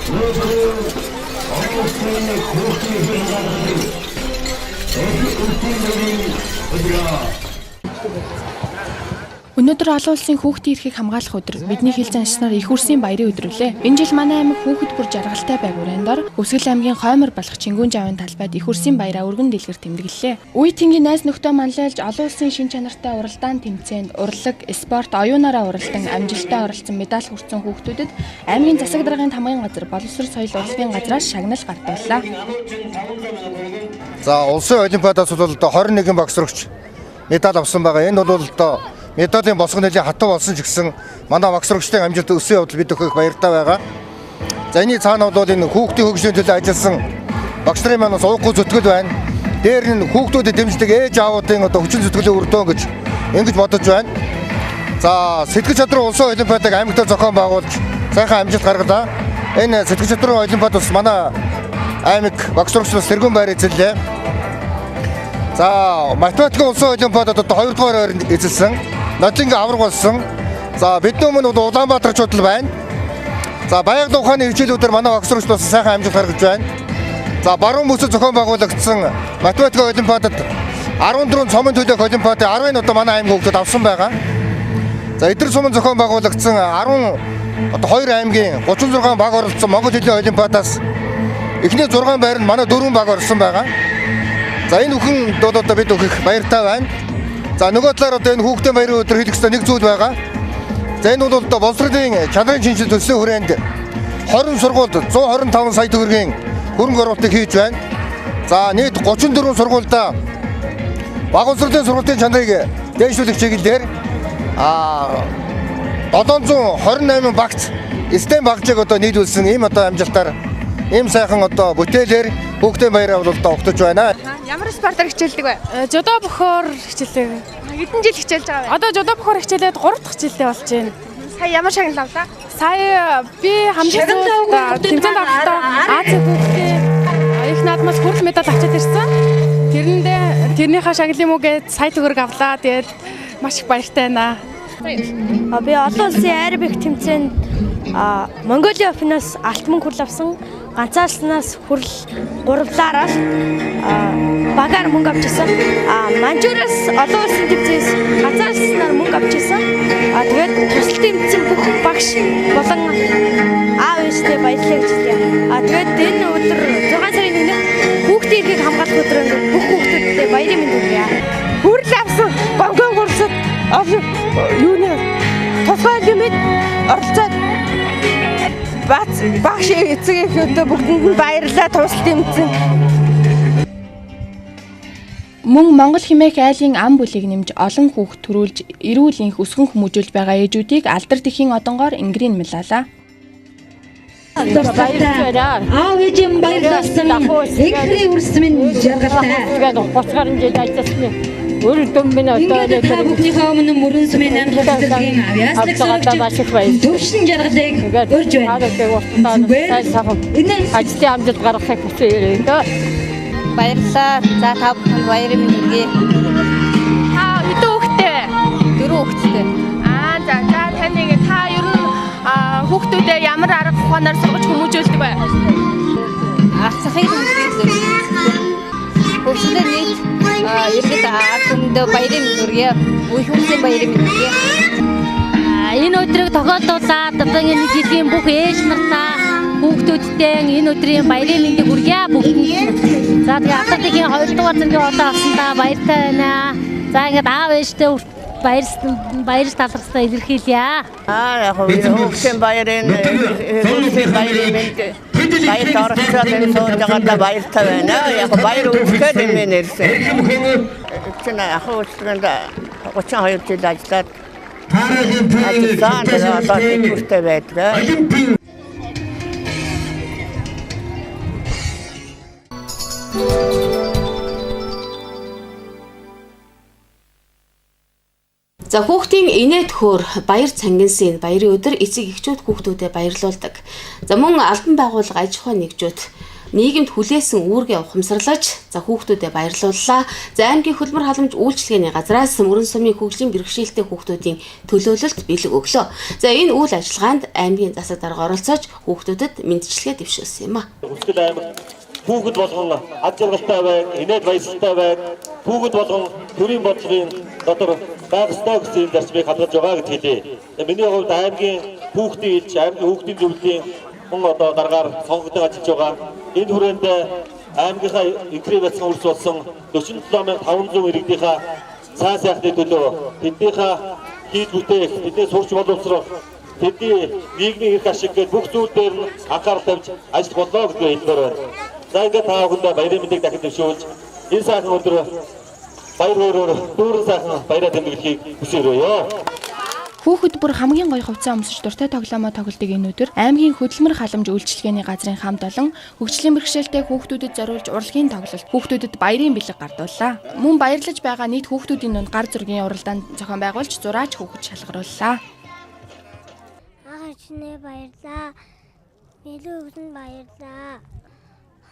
Өнөөдөр олон улсын хүүхдийн эрхийг хамгаалах өдөр. Бидний хил заншснаар их үрсийн баярын өдрөлээ. Энэ жил манай аймаг хүүхэд бүр жаргалтай байгуурын дор Хүсгэл аймгийн Хоймор болох Чингүн Жавын талбайд их үрсийн баяраа өргөн дэлгэр тэмдэглэлээ. Үе тэнгийн найз нөхдөө манлайлж олон улсын шин чанартай уралдаан тэмцээнд урлаг, спорт, оюунаараа уралдан амжилттай оролцсон медаль хүртсэн хүүхдүүдэд аймгийн засаг даргын тамгын газар боловсрол соёл урлагийн газраас шагнал гартууллаа. За улсын олимпиадаас бол 21 боксрогч медаль авсан байгаа. Энэ бол медалийн босго нэлийн хатуу болсон ч гэсэн манай боксрогчдын амжилт өссөн явдал бид өхөх баяртай байгаа. За энэ цаана бол энэ хүүхдийн хөгжлийн төлөө ажилласан боксрын маань ууггүй зүтгэл байна. Дээр нь хүүхдүүдэд дэмждэг ээж аавуудын одоо хүчин зүтгэлийн үр дүн гэж ингэж бодож байна. За сэтгэл чадрын улсын олимпиадыг аймагтаа зохион байгуулж сайхан амжилт гаргалаа. Энэ сэтгэл чадрын олимпиад бас манай аймаг боксрогчдоос тэргүүн байр эзэллээ. За математикийн улсын олимпиадад одоо 2 дугаар ойрон эзэлсэн. Нотлингийн авраг болсон. За бидний өмнө Улаанбаатарчууд л байна. За байгалийн ухааны хичээлүүдээр манай боксрогчдоос сайхан амжилт гаргаж байна. За баруун бүсэд зохион байгуулагдсан математикийн олимпиадад 14 цомын төлөөх олимпиадын 10-ын одоо манай аймаг хүүхдүүд авсан байгаа. За эдгээр сумын зохион байгуулагдсан 12 аймгийн 36 баг оролцсон Монгол хэлний олимпиадаас эхний 6 байр нь манай 4 баг орсон байгаа. За энэ бүхэн одоо бид өгөх баяртай байна. За нөгөө талаар одоо энэ хүүхдийн баярын өдөр хийх ёстой нэг зүйл байгаа. За энэ бол одоо боловсролын чанарын шинжилгээ төслийн хүрээнд 20 сургуульд 125 сая төгрөгийн хөрөнгө оруулалтыг хийж байна. За нийт 34 сургуульда баг боловсролын сургуулийн чанарыг дээшлүүлэх чиглэлээр 728 багц STEM багцыг одоо нийлүүлсэн ийм одоо амжилтаар ийм сайхан одоо бүтээлээр хүүхдийн баяр авралтаа угтаж байна. Ямар спортоор хичээлдэг вэ? Жудо бохоор хичээлдэг. Хэдэн жил хичээлж байгаа вэ? Одоо жудо бохоор хичээлээд 3 дахь жилдээ болж байна. Сая ямар шагнал авлаа? Сая би хамгийн сүүлд тэмцээнд авалтаа Азийн хүүхдийн их наадмаас хүрэл медаль авчаад ирсэн. Тэрнийхээ шагналын мөгээд сая төгрөг авлаа. Тэгээд маш их баяртай байна. Би олон улсын аэробик тэмцээнд Монголын офиноос алтан мөнгө хүрэл авсан. Ганцаарснаас хүрэл гуравлаараа багаар мөнгө авчихсан. Манжуураас олон улсын тэмцээс ганцаарснаар мөнгө авчихсан. Тэгээд тусал тэмцэн бүх багш болон аав ээжтэй баярлалаа гэж хэлье. Тэгээд энэ өдөр 6 сарын 1-нд хүүхдийн эрхийг хамгаалах өдөр бүх хүүхдүүдэд баярын мэнд хүргье. Хүрэл авсан бонгон гурсад юуны тусгай юмэд оролцоод багш эцэгийнхээ бүгдэнд баярлалаа тусал тэмцэн. Мөн Монгол хэмээх айлын ам бүлийг нэмж олон хүүхд төрүүлж эрүүл энх өсгөн хүмүүжүүлж байгаа ээжүүдийг алдар тэхийн одонгоор ингэрийн мэлалаа. Аав ээжийн баярлалсан эхний үрс минь жаргалтай. 30 гаруй жил ажилласан. Өөрөлдөм минь одоо хүүхдийнхээ өмнө мөрөн сүмийн амжилт хөдөлгөөний авьяаслаг сөрөж төвшин жаргалыг өрж байна. ажлын амжилт гаргахыг хүсье. Баярлалаа. За та бүхэнд баярын мэнд хүргэе. Та хэдэн хүүхэдтэй? 4 хүүхэдтэй. За таны та ер нь хүүхдүүдэд ямар арга ухаанаар сургаж хүмүүжүүлдэг вэ? Ахсахыг хүсэж хүүхдүүдэд нийт ерөнхийд ард баярын мэнд хүргэе. Үе хүмүүсийн баярын мэнд хүргэе. Энэ өдрийг тохиолдуулаад одоо энэ жилийн бүх ээж нартаа хүүхдүүдтэй энэ өдрийн баярын мэндийг хүргье бүгдэнд. За тэгээ алдар тэхийн 2 дугаар зургийн одоо авсандаа баяртай байна. За ингээд аав ээжтэй баяр талархсаа илэрхийлье. Яг хүүхдийн баярын мэнд баяр оролцоод энэ сууж байгаадаа баяртай байна. Яг баяр үүсгээд юм нэрсэн. Чинь яг үүсгэнд 32 жил ажиллаад одоо нэгүртэй байдаг. За хүүхдийн инээд хөр баяр цангинсын баярын өдөр эцэг эхчүүд хүүхдүүдэд баярлуулдаг. За мөн албан байгууллага аж ахуйн нэгжүүд нийгэмд хүлээсэн үүргээ ухамсарлаж за хүүхдүүдэд баярлууллаа. За аймгийн хөлбөр халамж үйлчилгээний газраас мөрөн сумын хөгжлийн бэрхшээлтэй хүүхдүүдийн төлөөлөлт бэлэг өглөө. За энэ үйл ажиллагаанд аймгийн засаг дарга оролцож хүүхдүүдэд мэндчилгээ дэвшүүлсэн юм а. Хүүхэд болгон ад жаргалтай байг, инээд баясгалтай байг, хүүхэд болгон төрийн бодлогын дотор байх ёстой гэсэн зарчмыг хадгалж байгаа гэж хэлье. Миний хувьд аймгийн хүүхдийн илж, аймгийн хүүхдийн зөвлөлийн хүн одоо дараагаар сонгогдсон ажиллаж байгаа. Энэ хүрээнд аймгийнхаа инкрийн бацхан үрс болсон 47500 иргэдийнхаа цаа сайхны төлөө тэднийхээ хийж бүтээх, тэдний сурч боловсрох, тэдний нийгмийн эрх ашиг гээд бүх зүйл дээр нь анхаарал тавьж ажиллах болоо гэж хэлмээр байна. За ингээд та бүхэндээ баярын мэндийг дахин дэвшүүлж энэ сайхан өдөр баяр хөөрөөр дүүрэн сайхан баяраа тэмдэглэхийг хүсэе. Хүүхэд бүр хамгийн гоё хувцас өмсөж дуртай тоглоомоо тоглодог энэ өдөр аймгийн хөдөлмөр халамж үйлчилгээний газрын хамт олон хөгжлийн бэрхшээлтэй хүүхдүүдэд зориулж урлагийн тоглолт хүүхдүүдэд баярын бэлэг гардууллаа. Мөн баярлаж байгаа нийт хүүхдүүдийн дунд гар зургийн уралдаан зохион байгуулж зураач хүүхэд шалгарууллаа. Ачнээ баярлаа. Билүүгэн баярлаа.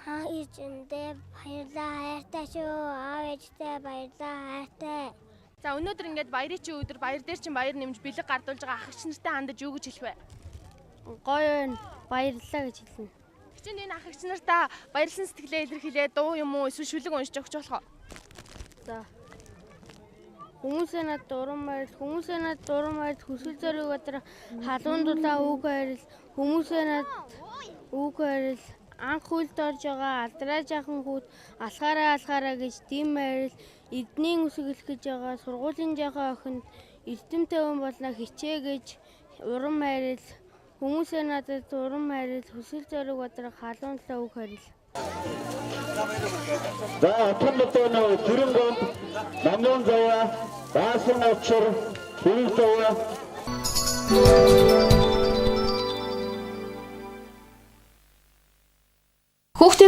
Ичэндээ баярлаа хайртай шүү. Аав ээжтэй баярлаа хайртай. За өнөөдөр ингээд баярын чи өдөр баяр дээр чин баяр нэмж бэлэг гардуулж байгаа ах эгч нартай хандаж юу гэж хэлэх вэ? Гоё баярлалаа гэж хэлнэ. Чинь энэ ах эгч нартаа баярлсан сэтгэлээ илэрхийлээ дуу юм уу эсвэл шүлэг уншиж өгч болох уу? За. Хүмүүсээ над дуран баяр хүсэл зориг өдөр халуун дулаа үг баярл хүмүүсээ над үг баярл анх хүлд орж байгаа алдраа жаахан хүүд алхаараа гэж тийм байрал эдний үсгэлэх гэж байгаа сургуулийн жаахан охинд эрдэмтэй хүн болно хичээ гэж уран байрал хүмүүсээ надад уран байрал хүсэл зориг бодрох халуун дулаа үг баярл. За атомтон төрөн гомд намын заяа даасан очор хөл заяа Хүүхдийн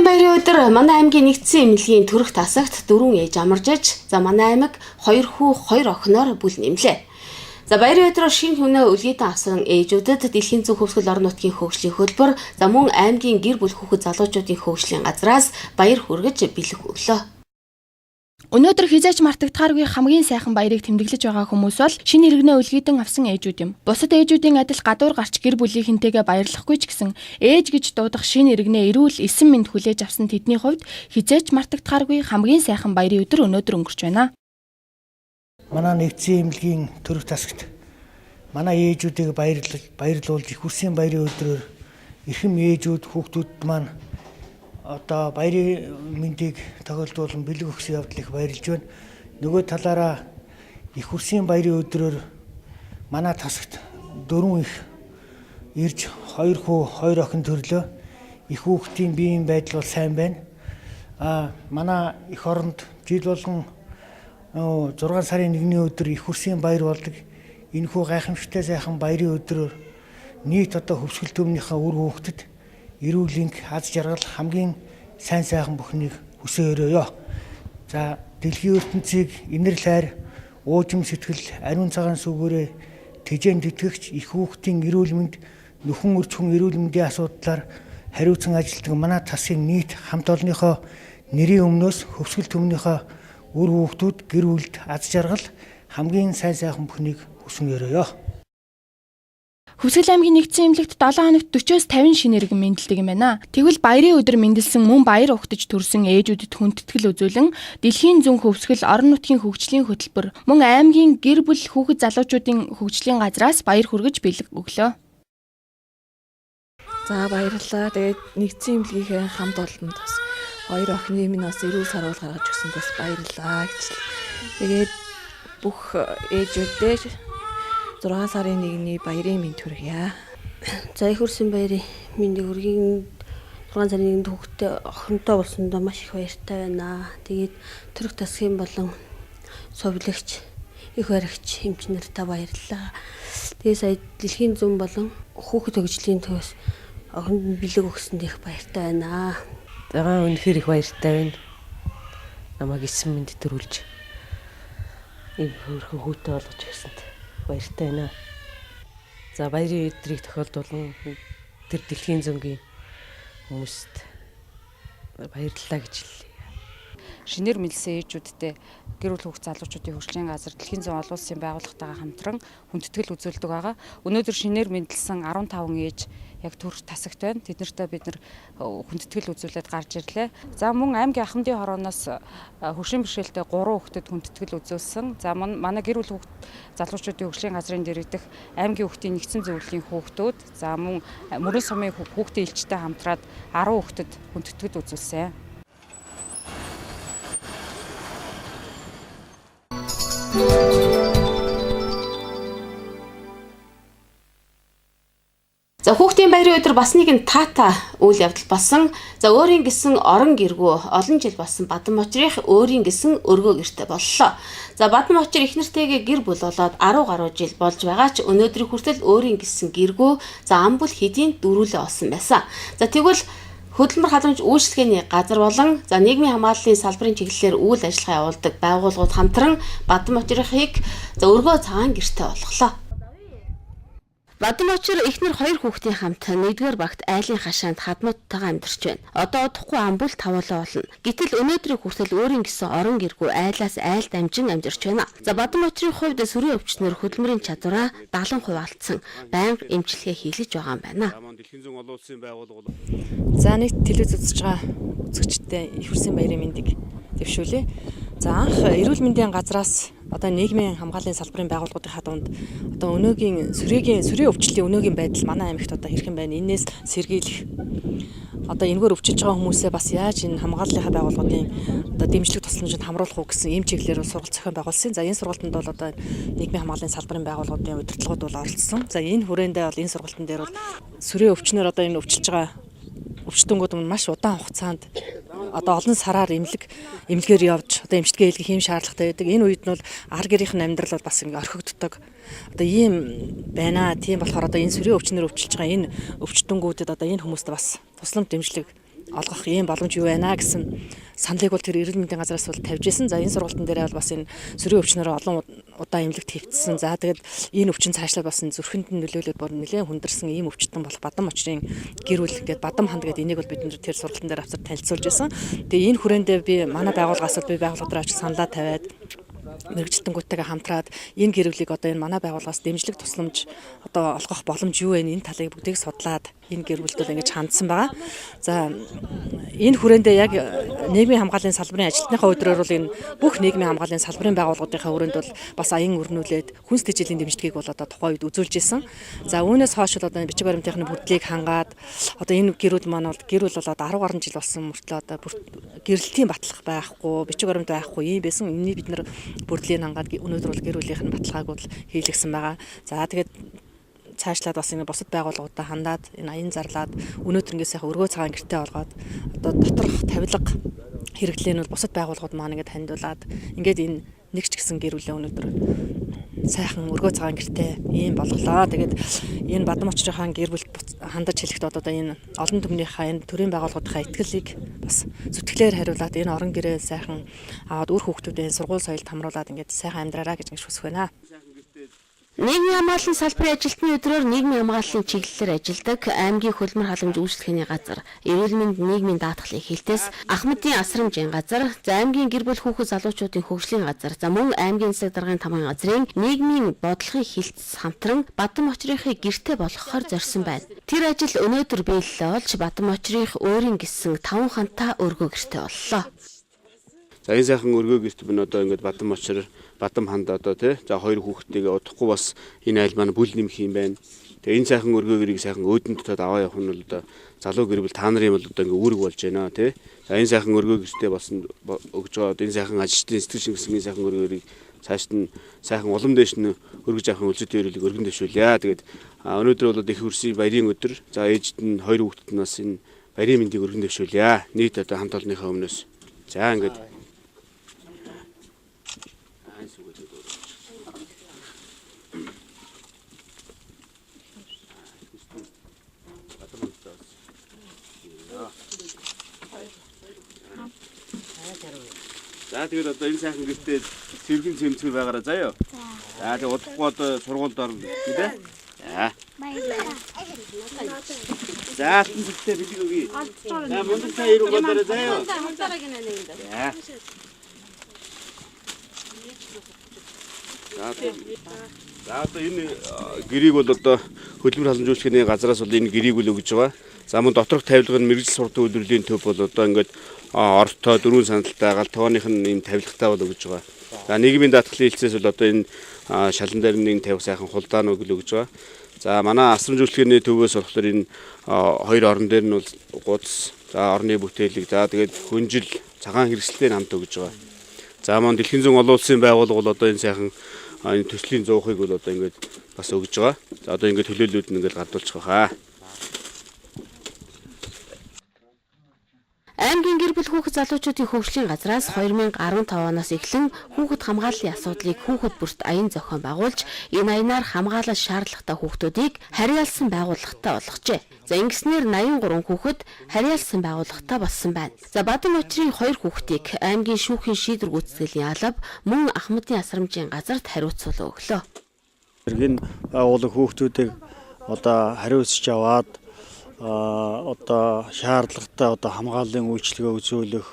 баярын өдөр манай аймгийн нэгдсэн эмнэлгийн төрөх тасагт 4 ээж амарч аж манай аймаг 2 хүү 2 охиноор бүл нэмлээ. Баярын өдрөөр шинэ хүнээ үлгийдэн авсан ээжүүдэд дэлхийн зөв хөвсгөл орон нутгийн хөгжлийн хөтөлбөр мөн аймгийн гэр бүл хүүхэд залуучуудын хөгжлийн газраас баяр хүргэж бэлэг өглөө. Өнөөдөр хизээч мартагдахааргүй хамгийн сайхан баярыг тэмдэглэж байгаа хүмүүс бол шинэ иргэнээ үлгийдэн авсан ээжүүд юм. Бусад ээжүүдийн адил гадуур гарч гэр бүлийнхэнтэйгээ баярлахгүй ч гэсэн ээж гэж дуудах шинэ иргэнээ эрүүл эсэн мэнд хүлээж авсан тэдний хувьд хизээч мартагдахааргүй хамгийн сайхан баярын өдөр өнөөдөр өнгөрч байна. Манай нэгдсэн эмнэлгийн төрөх тасагт манай ээжүүдийг баярлуулж их хүрсэн баярын өдрөөр эрхэм ээжүүд хүүхдүүд маань одоо баярын мэндийг тохиолдуулан бэлэг өгсөн явдал их баярлж байна. Нөгөө талаараа их хүрсэн баярын өдрөөр манай тасагт 4 их ирж 2 хүү 2 охин төрлөө. Их хүүхдийн биеийн байдал бол сайн байна. Манай их оронд жил болгон 6 сарын 1-ний өдөр их хүрсэн баяр болдог. Энэхүү гайхамшигтай сайхан баярын өдрөөр нийт одоо хөвсгөл төмнийхээ үр хүүхдэд эрүүл энх аз жаргал хамгийн сайн сайхан бүхнийг хүсээ өрөөё. За дэлхийн ертөнцийг инэрл хайр, уужим сэтгэл, ариун цагаан сүгээрээ тэжээн тэтгэгч их хүүхдийн эрүүл мэнд, нөхөн өрчхөн эрүүл мэндийн асуудлаар хариуцсан ажилтдаг манай тасын нийт хамт олонныхоо нэрийн өмнөөс хөвсгөл төмнийхөө үр хүүхдүүд гэр бүлд аз жаргал хамгийн сайн сайхан бүхнийг хүсэн өрөөё. Хүсгэл аймгийн нэгдсэн эмнэлэгт 7 хоногт 40-50 шинэ иргэн мэндэлдэг юм байна. Тэгвэл баярын өдөр мэндэлсэн мөн баяр ухтаж төрсэн ээжүүдэд хүндэтгэл үзүүлэн дэлхийн зүүн хөвсгөл орон нутгийн хөгжлийн хөтөлбөр мөн аймгийн гэр бүл хүүхэд залуучуудын хөгжлийн газраас баяр хүргэж бэлэг өглөө. За баярлалаа. Тэгээд нэгдсэн эмнэлгийн хамт олонд бас 2 охины минь бас эрүүл саруул гаргаж өгсөнд бас баярлалаа гэж. Тэгээд бүх ээжүүдээ 6 сарын 1-ний баярын мэнд хүргье. За их хүрсэн баярын мэндийг хүргэе. 6 сарын 1-нд хүүхдтэй охинтой болсондоо маш их баяртай байна. Тэгээд төрөх тасгийн болон совлогч, их баригч эмч нартай баярлалаа. Тэгээд сая дэлхийн зүүн болон хүүхэд хөгжлийн төвөөс охинд бэлэг өгсөнд их баяртай байна. Загаа үнэхээр их баяртай байна. Намайг эсэн мэнд төрүүлж ийм хөрхөн хүүтэй болгож өгсөнд баяртай байна. За баярын өдрийг тохиолдуулан тэр дэлхийн зөнгийн хүмүүст баярлалаа гэж хэлье. Шинээр мэлсэн ээжүүдтэй гэр бүл хүүхэд залуучуудын хөгжлийн газар дэлхийн зүүн олон улсын байгууллагатайгаа хамтран хүндэтгэл үзүүлдэг байгаа. Өнөөдөр шинээр мэндэлсэн 15 ээж яг төрөх тасагт байна. Тэднэртэй бид хүндэтгэл үзүүлээд гарч ирлээ. За мөн аймгийн ахмадын хорооноос хөгжлийн бэрхшээлтэй 3 хүүхдэд хүндэтгэл үзүүлсэн. За манай гэр бүл хүүхэд залуучуудын хөгжлийн газрын дэргэдэх аймгийн хүүхдийн нэгдсэн зөвлөлийн хүүхдүүд, за мөн мөрөн сумын хүүхдийн элчтэй хамтраад 10 хүүхдэд хүндэтгэл үзүүлсэн. За хүүхдийн баярын өдөр бас нэгэн таата үйл явдал болсон. За өөрийн гэсэн орон гэргүү олон жил болсон Бадан мочрих өөрийн гэсэн өргөө гэрте боллоо. За Бадан мочир их нэртэйгээ гэр бүл болоод 10 гаруй жил болж байгаа ч өнөөдрийн хүртэл өөрийн гэсэн гэргүү за ам бүл хэдийн дөрүүлээ олсон байсан. За тэгвэл хөдөлмөр халамж үйлчлэгээний газар болон за нийгмийн хамгааллын салбарын чиглэлээр үйл ажиллагаа явуулдаг байгууллагууд хамтран Бадан мочрихыг за өргөө цагаан гэрте олголоо. Бадан мочир эхнэр 2 хүүхдийн хамт 1-р багт айлын хашаанд хадмуудтайгаа амьдарч байна. Одоо удахгүй ам бүл тавуулаа болно. Гэтэл өнөөдрийн хүртэл өөрийн гэсэн орон гэргүй айлаас айл дамжин амьдарч байна. За Бадан мочрын хувьд сүрийн өвчнөр хөдөлмөрийн чадвараа 70% алдсан. Байнга эмчилгээ хийлгэж байгаа юм байна. За нэг телевиз үзэж байгаа үзэгчдээ их хүрсэн баярын мэндийг дэвшүүлье. За анх эрүүл мэндийн газраас одоо нийгмийн хамгааллын салбарын байгууллагуудын дунд одоо өнөөгийн сүрийн өвчлөлийн өнөөгийн байдал манай аймагт одоо хэрхэн байна? Энээс сэргийлэх одоо энэгээр өвчиж байгаа хүмүүсээ бас яаж энэ хамгааллынхаа байгууллагуудын одоо дэмжлэг тусламжид хамруулах уу гэсэн ийм чиглэлээр сургалт зохион байгуулсан. За энэ сургалтанд бол одоо нийгмийн хамгааллын салбарын байгууллагуудын удирдлагууд бол оролцсон. За энэ хүрээндээ бол энэ сургалтын дээр бол сүрийн өвчнөр одоо энэ өвчилж байгаа өвчтөнгүүд маш удаан хугацаанд одоо олон сараар эмнэлгээр явж одоо эмчтгээ хийлгэх юм шаардлагатай байдаг. Энэ үед нь бол ар гэрийнхэн амьдрал бол бас ингээ орхигддог. Одоо ийм байна. Тийм болохоор одоо энэ сүрийн өвчнөр өвчлж байгаа энэ өвчтөнгүүдэд одоо энэ хүмүүст бас тусламж дэмжлэг олгох ийм боломж юу байна гэсэн саналыг бол тэр эрүүл мэндийн газраас бол тавьж исэн. За энэ сургалтын дээр бол бас энэ сүрийн өвчнөр олон удаа эмнэлэгт хэвтсэн. За тэгээд энэ өвчин цаашлаад бас зүрхэнд нь нөлөөлөд бүр нэлээд хүндэрсэн ийм өвчтөн болох бадам очрын гэр бүл гэдэг бадам ханд гэдэг энийг бол бид нэр тэр сургалтын дээр авчир танилцуулж исэн. Тэгээ энэ хүрээндээ би манай байгууллагаас би байгууллага дээр очиж саналаа тавиад мэрэгчлэлтэнгүүттэйгээ хамтраад энэ гэр бүлийг одоо энэ манай байгууллагаас дэмжлэг тусламж одоо олгох боломж юу вэ? Энэ талыг бүгдийг судлаад энэ гэр бүлд бол ингэж хандсан байгаа. За энэ хүрээндээ яг нийгмийн хамгааллын салбарын ажилтныхаа өдрөөр бол энэ бүх нийгмийн хамгааллын салбарын байгууллагуудынхаа өрөөнд бол бас аян өрнүүлээд хүнс тэжээлийн дэмжлэгийг бол одоо тухайн үед үзүүлж исэн. За үүнээс хойш бол одоо бичиг баримтынхны бүрдлийг хангаад одоо энэ гэр бүл маань бол гэр бүл болоод 10 гаруй жил болсон мөртлөө одоо гэрэлтийн батлах байхгүй, бичиг баримт байхгүй юм байсан. Энийг бид нар бүрдлийн хангаад өнөөдөр бол гэр бүлийнх нь баталгааг бол хийлгсэн байгаа. За тэгээд цаашлаад бас ингэ бусад байгууллагуудаа хандаад энэ аян зарлаад өнөөдөр ингэ сайхан өргөө цагаан гэртээ олгоод одоо доторх тавилга хэрэглээ нь бол бусад байгууллагууд маань ингэ таньдуулаад ингээд энэ нэг ч гэсэн гэр бүлээ өнөөдөр сайхан өргөө цагаан гэртээ ийм болголоо. Тэгээд энэ бадам очрынхаа гэр бүлд хандаж хэлэхдээ одоо энэ олон түмнийхээ энэ төрийн байгууллагуудынхаа итгэлийг бас зүтгэлээр хариулаад энэ орон гэрээ сайхан аваад үр хүүхдүүдийн сургууль соёлд хамруулад ингээд сайхан амьдраараа гэж хүсэх байна. Нийгмийн хамгааллын салбарын ажилтны өдрөөр нийгмийн хамгааллын чиглэлээр ажилладаг аймгийн хөлмөр халамж үйлчлэхний газар, эрүүл мэнд нийгмийн даатгалын хилтэс, ах мэдийн асрамжийн газар, за аймгийн гэр бүл хүүхэд залуучуудын хөгжлийн газар, за мөн аймгийн засаг даргын тамгын газрын нийгмийн бодлогын хилтэс хамтран бадам очрынхыг гэртээ болгохоор зорьсон байна. Тэр ажил өнөөдөр биелэлээ олж бадам очрынх өөрийн гэсэн 5 ханта өргөө гэртээ боллоо. За энэ сайхан өргөө гэрт би одоо ингээд бадам очроор бадам ханд одоо тий за 2 хүүхдтэйгээ удахгүй бас энэ айл маань бүл нэмэх юм байна. Тэгээ энэ сайхан өргөө гэрийг сайхан өөдөнд дотоод аваа явах нь бол одоо залуу гэр бүл та нарын бол одоо ингээ үүрэг болж байна тий. За энэ сайхан өргөө гэртээ бас өгж байгаа энэ сайхан ажилтны сэтгэл шингэсэн энэ сайхан өргөө гэрийг цаашд нь сайхан улам дээш нь өргөж авахын үлзэтэй өрөөлийг өргөн дэвшүүлье. Тэгээд өнөөдөр бол их хөрсийн баярын өдөр. За ээжд нь 2 хүүхдэд нь бас энэ баярын мэндийг өргөн дэвшүүлье. Нийт одоо хамт олонныхаа өмнөөс. За ингээд за тэгээд одоо энэ сайхан гэртээ сэргэн цэмцгүй байгаараа заяа. За тэгээд удахгүй одоо сургуульд орно гэдэг. За. За алтан цэгтэй бэлэг өгье. За мундаг цаа ирүү бодороо заяа. За одоо энэ гэрийг бол одоо хөлбөр халамж үйлчлэхний газраас бол энэ гэрийг үл өгж байгаа. За мөн доторх тавилга нь мэрэгжил сурдаг үйлдвэрлэлийн төв бол одоо ингээд ортой дөрвөн сандалтай гал тооных нь ийм тавилгатай бол өгж байгаа. За нийгмийн даатгалын хилцээс бол одоо энэ шалан дээр нэг тавих сайхан хулдаан өгөл өгж байгаа. За манай асрамж үйлчлэхний төвөөс болохоор энэ 2 орон дээр нь бол гудас, за орны бүтээлэг, за тэгээд хүнжил, цагаан хэрэгсэлтэй хамт өгж байгаа. За маань дэлхийн зүүн олон улсын байгууллага бол одоо энэ сайхан энэ төслийн 100%-ыг бол одоо ингээд бас өгж байгаа. За одоо ингээд төлөөллүүд нь ингээд гадуулчих хаа. Аймгийн гэр бүл хүүхэд залуучуудын хөгжлийн газраас 2015 оноос эхлэн хүүхэд хамгааллын асуудлыг хүүхэд бүрт аян зохион байгуулж, энэ аянаар хамгаалах шаардлагатай хүүхдүүдийг харьяалсан байгууллагатай болгожээ. За ингэснээр 83 хүүхэд харьяалсан байгууллагатай болсон байна. За бадам очрын 2 хүүхдийг аймгийн шүүхийн шийдвэр гүйцэтгэлийн алба мөн ах мэдийн асрамжийн газарт хариуцлага өглөө. Энэ байгууллага хүүхдүүдийг одоо хариуцж аваад одоо шаардлагатай одоо хамгааллын үйлчилгээ үзүүлэх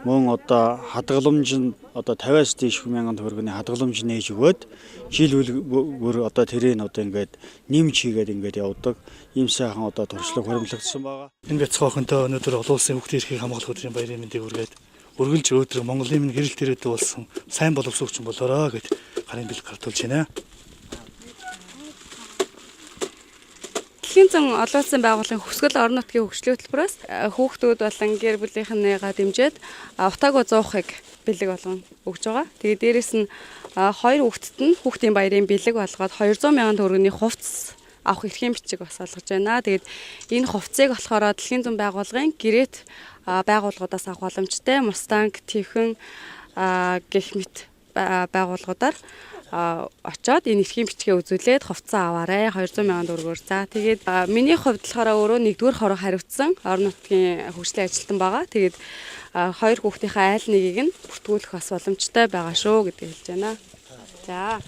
мөн одоо хадгаламж нь одоо 50-аас дээш мянган төгрөгийн хадгаламж нээж өгөөд жил бүр одоо тэрийг одоо ингээд нэмж хийгээд ингээд явдаг ийм сайхан одоо туршлага хуримлагдсан байгаа. Энэ бяцхан охинтой өнөөдөр олон улсын хүүхдийн эрхийн хамгаалах өдрийн баярын мэндийг хүргээд өргөлж өөдрөг Монголын минь гэрэл тэрэд болсон сайн боловсруучсан болоорой гэд гарын бэлэг гартуулж байна. Дэлхийн зүүн олон улсын байгууллагын хөсгөл орон нутгийн хөгжлийн хөтөлбөрөөс хүүхдүүд болон гэр бүлийнхнийгаа дэмжиж утаагүй 100%-ыг бэлэг болгон өгж байгаа. Тэгээд дээрэс нь 2 хүүхдэд нь хүүхдийн баярын бэлэг болгоод 200 мянган төгрөгийн хувцас авах эрхийн бичиг бас олгож байна. Тэгээд энэ хувцсыг болохоор Дэлхийн зүүн байгууллагын гэрээт байгууллагуудаас авах боломжтой. Мустанг, Тэвхэн гэх мэт байгууллагуудаар очоод энэ эрхийн бичгээ үзүүлээд хувцас аваарэ 200,000 төгрөгөөр. За тэгээд миний хувьд болохоор өөрөө 1-р хорог хариуцсан орон нутгийн хөгжлийн ажилтан байгаа. Тэгээд 2 хүүхдийнхээ айл нэгийг нь бүртгүүлэх бас боломжтой байгаа шүү гэдгийг хэлж байна. За.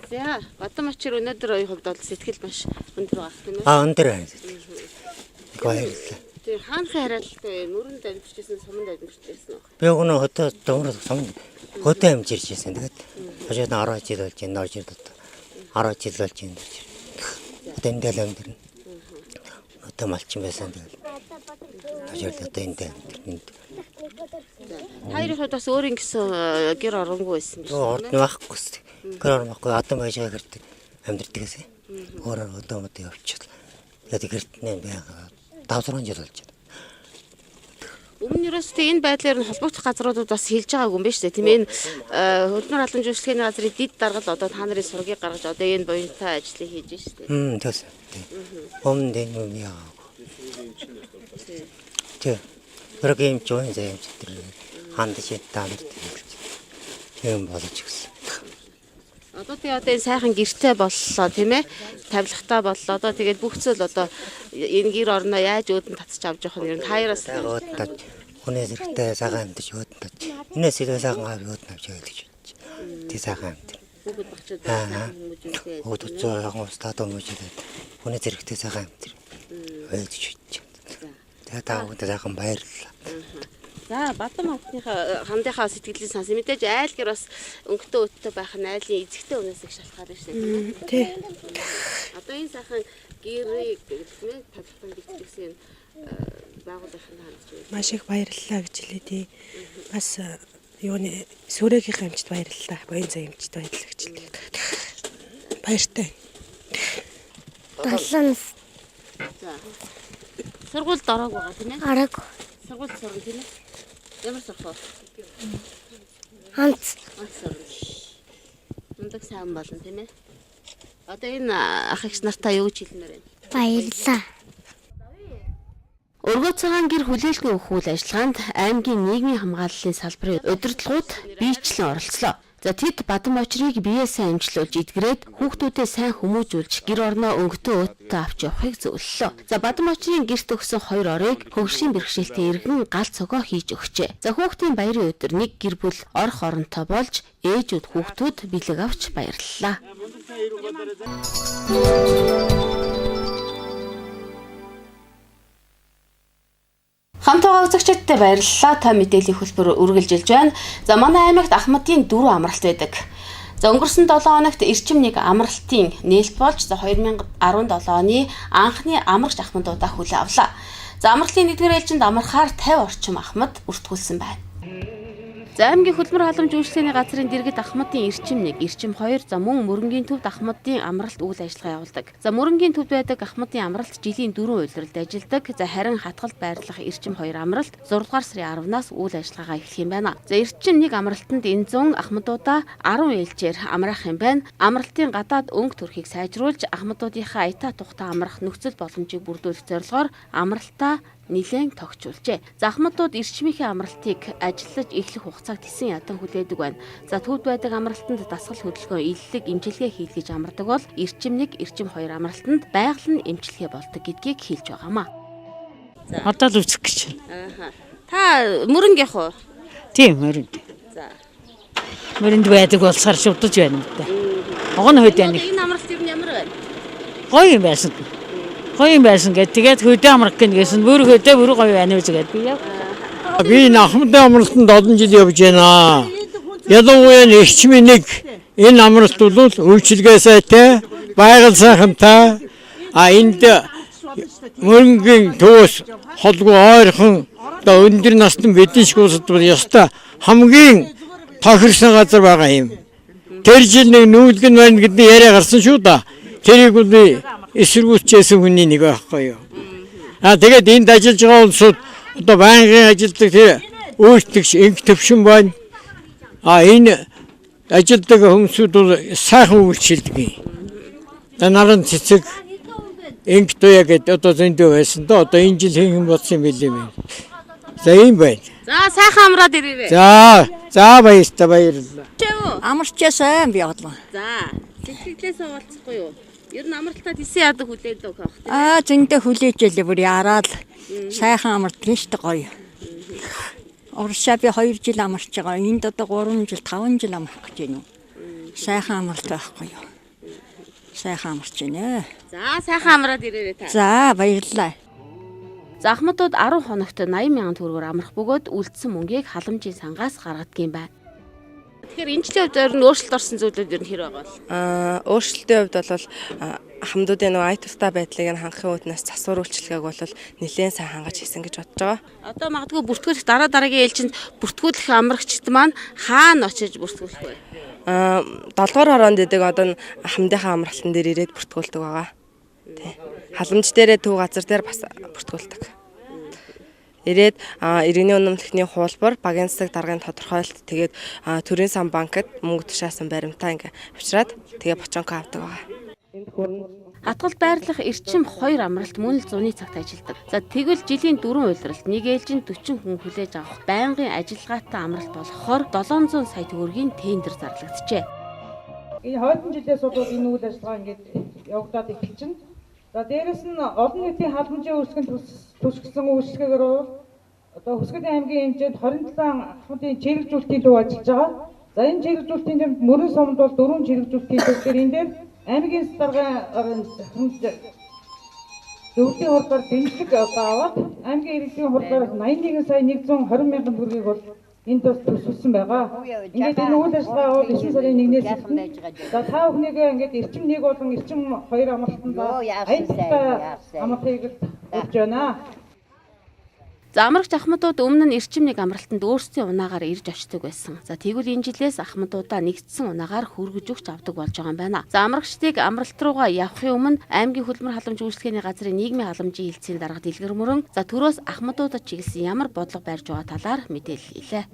За, Батмачир өнөөдөр хувьд бол сэтгэл маш өндөр байх тийм ээ. Өндөр байна. Баярлалаа. Тэр хаанхын хараалтай нүрэнд амьдчижсэн суманд амьдчижсэн баг. Би өнөө хөтөө дөмрөд сум хөтөө амьдчижсэн. Тэгээд хожоод 10 жил болж байна. 10 жил болж байна. Тэндэл амьдэрнэ. Одоо малчин байсан. Тэгээд хожоод одоо энд амьдэрнэ. Хоёрын хувьд бас өөр ингэсэн гэр оронгүй байсан юм шиг байна. Байхгүй. Гэр оромохгүй адам байшаа гэрт амьдэрдэг гэсэн. Өөрөөр одоо мод явчихлаа. Тэгээд гэрт нэ байгаа. 5-6 жил болж байна. Өмнө нь ерөөсөө энэ байдлаар нь холбогдох газруудад бас хэлж байгаагүй юм байна шүү дээ. Тийм энэ хөдөлмөр албан зөвшөөрлийн газрын дид даргал одоо та нарын сургийг гаргаж одоо энэ буянтай ажлыг хийж шүү дээ. Тэс. Өмнө нь юм яа. Тэ. Програм join зэм читэр хандж таамарт юм болж гисэн. Одоо тэгээ одоо энэ сайхан гэртэй боллоо тийм ээ. Тавилгатай боллоо. Одоо тэгээд бүх зүйл одоо энэ гэр орноо яаж өөдөн татчих авч явах нь ер нь таяраас өөдөн хүнээс хэрэгтэй цагаан амтж өөдөн татч. Энэс илүү цагаан авч өөдөн авч яваад гэж бодож. Тий цагаан амт. Бүгд багчаад өөдөн цаа хавстаа томжээд хүнээс хэрэгтэй цагаан амт. Өөдөн гэж. Тэгээд таавд сайхан баярлалаа. За Бадам хамтынхаа сэтгэлийн санс мэдээж айл гэр бас өнгөтэй өттэй байх нь айлын эзэгтэй өнөөс их шалтгаалж байна шүү дээ. Тий. Одоо энэ сайхан гэрийг гэмээ тавилтан бичсэн байгууллагын хандж байна. Маш их баярлалаа гэж хэлээ. Бас юуны сүрээгийн амжилт баярлалаа. Боён цай амжилт баярлалаа гэж хэлээ. Баяртай. Талан. За. Сургуульд ороогүй байгаа тийм ээ? Ороогүй. Сургуульд сурна тийм ээ? Ямар сурах вэ? Хамт сурна. Мундаг сайн болно тийм ээ? Одоо энэ ах эгч нартаа юу гэж хэлмээр байна? Баярлалаа. Өргөө цагаан гэр хүлээлтийн өгөх үйл ажиллагаанд аймгийн нийгмийн хамгааллын салбарын удирдлагууд биечлэн оролцлоо. За тэд Бадам очрыг бие сайн амжилуулж идгрээд хүүхдүүдэд сайн хүмүүжүүлж гэр орноо өнгөтэй өттэй авч явахыг зөвлөлөө. За Бадам очрын гэрт өгсөн 2 орыг хөгжлийн бэрхшээлтэй иргэн гал цогоо хийж өгчээ. За хүүхдийн баярын өдөр нэг гэр бүл орох оронтой болж ээжүүд хүүхдүүд бэлэг авч баярлалаа. Хамтаа үзэгчдтэй баярлалаа. Та мэдээллийн хөлбөр үргэлжилж байна. За манай аймагт Ахмадын 4 амралт байдаг. За өнгөрсөн 7 хоногт эрчим нэг амралтын нээлт болж 2017 оны анхны амрагч ахмадуудаа хүлээн авлаа. За амралтын 1-р ээлжинд амархаар 50 орчим ахмад бүртгүүлсэн байна. За аймгийн хөдөлмөр халамж үйлчлэгээний газрын дэргэд Ахмадын эрчим 1, эрчим 2, за мөн мөрөнгийн төвд Ахмадын амралт үйл ажиллагаа явуулдаг. За мөрөнгийн төвд байдаг Ахмадын амралт жилийн 4 улиралд ажилладаг. За харин хатгалд байрлах эрчим 2 амралт 6 дугаар сарын 10-наас үйл ажиллагаагаа эхлэх юм байна. За эрчим 1 амралтанд энэ 100 ахмадуудаа 10 ээлжээр амраах юм байна. Амралтын гадаад өнгө төрхийг сайжруулж ахмадуудынхаа аятаа тухтай амрах нөхцөл боломжийг бүрдүүлэх зорилгоор амралтаа нилээн тогтчулжээ. За ахмадууд эрчмийнхээ амралтыг ажиллаж эхлэх хугацааг тэсэн ядан хүлээдэг байна. За төвд байдаг амралтанд дасгал хөдөлгөөн илэлэг эмчилгээ хийлгэж амардаг бол эрчим 1, эрчим 2 амралтанд байгаль нь эмчилгээ болдог гэдгийг хэлж байгаамаа. Одоо л үзэх гэж. Та мөрөнгө явах уу? Тийм мөрөнгө. За. Мөрөнд байдаг болсоор шүдэж байна юм да. Огон хойд байна. Энэ амралт юу ямар байна? Гоё юм байсан. Гоё юм байсан гэдэг. Тэгээд хөдөө амрах гэсэн бүр хөдөө бүр гоё байна үү гэдэг. Би яв. Би Ахмадын амралтанд олон жил явж байна. Ялангуяа эрчмийн 1 энэ амралт бол үйлчилгээ сайтай, байгаль сайхантай. Энд мөрөнгийн төвөөс холгүй ойрхон одоо өндөр насны бидний шиг улсад бол ёстой хамгийн тохирсон газар байгаа юм. Тэр жил нэг нүүлгэн байна гэдэг яриа гарсан шүү да. Тэрийг бол эсэргүүцсэн хүний нэг байхгүй юу. Тэгээд энд ажиллаж байгаа улсууд одоо байнгын ажилтдаг тэр өөртөгч инх төвшин байна. Энэ ажилтдаг хүмүүсүүд бол сайхан үйлчилдэг. Наран цэцэг Инг туяа гэдэг одоо зөндөө байсан доо. Одоо энэ жил хийх юм болсон юм билээ мэн. За ийм байна. За сайхан амраад ирээрэй. За баярлалаа. Амарчаасаа би яадлаа. За сэтгэлдээ суулцахгүй юу? Ер нь амралтад исэн яадаг хүлээд өг авах. Зөндөө хүлээжэлээ бүр яраад сайхан амардаг шүү дээ гоё. Оршаа би 2 жил амарч байгаа. Энд одоо 3 жил 5 жил амрах гэж байна уу? Сайхан амралт байхгүй юу? Сайхан амарч байна. За сайхан амраад ирээрэй та. За баярлалаа. За ахмадууд 10 хоногт 80 мянган төгрөгөөр амрах бөгөөд үлдсэн мөнгийг халамжийн сангаас гаргадгийн байна. Тэгэхээр энэ жилийн хувьд ер нь өөрчлөлт орсон зүйлүүд ер нь хэр байгаа вэ? Өөрчлөлтийн хувьд бол хамдуудын IT тустай байдлыг нь хангахын үүднээс засвар үйлчлэгийг бол нэлээд сайн хангаж хийсэн гэж бодож байгаа. Одоо магадгүй бүртгүүлэх дараагийн ээлжинд бүртгүүлэх амрагчид маань хаана очиж бүртгүүлэх вэ? 7 дугаар хороонд идэг одоо хамдынхаа амралтан дээр ирээд бүртгүүлдэг байгаа. Тий. Халамж дээрээ төв газар дээр бас бүртгүүлдэг. Ирээд иргэний үнэмлэхний хуулбар, багийн засаг даргын тодорхойлолт, тэгээд төрийн сан банкд мөнгө тушаасан баримтаа ингээ авчираад тэгээ бочонко авдаг байгаа. Хатгал байрлах эрчим 2 амралт мөн л зуны цагт ажилладаг. За тэгвэл жилийн 4 улиралд нэг ээлжинд 40 хүн хүлээж авах байнгын ажиллагаатай амралт болохоор 700 сая төгрөгийн тендер зарлагдчихэ. Энэ хойдон жилээс бол энэ үйл ажиллагаа ингээд явагдаад эхэлчихнэ. За дээрэс нь олон нийтийн халамжийн үүсгэн төсгсөн үйлчлэгээр одоо Хүсгэл аймгийн хэмжээнд 27 ахмадын чирэгжүүлэлтийн төв ажиллаж байгаа. За энэ чирэгжүүлэлтийн төвд мөрөн сумд бол 4 чирэгжүүлэлтийн төвдөр энэ дээр аймгийн даргын зөвлөлийн хурдаар дэмжлэг аваад аймгийн иргэдийн хурдаар 81 сая 120 мянган төгрөгийг бол энд бас төсвөлсөн байгаа. Ингээд энэ үйл ажиллагаа бол 9 сарын 1-ээс эхэлнэ. За та бүхнийгээ ингээд эрчим 1 болон эрчим 2 амралтанд аялалтай амралтыг өгч байна. За амрагч ахмадууд өмнө нь эрчим 1 амралтанд өөрсдийн унаагаар ирж очдог байсан. За тэгвэл энэ жилээс ахмадуудаа нэгдсэн унаагаар хүргэж өгч авдаг болж байгаа юм байна. За амрагчдыг амралт руугаа явахын өмнө аймгийн хөдөлмөр халамж үйлчлэгээний газрын нийгмийн халамжийн хилцээний дарга дэлгэр мөрөн за төрөөс ахмадуудад чиглэсэн ямар бодлого барьж байгаа талаар мэдээлэл хийлээ.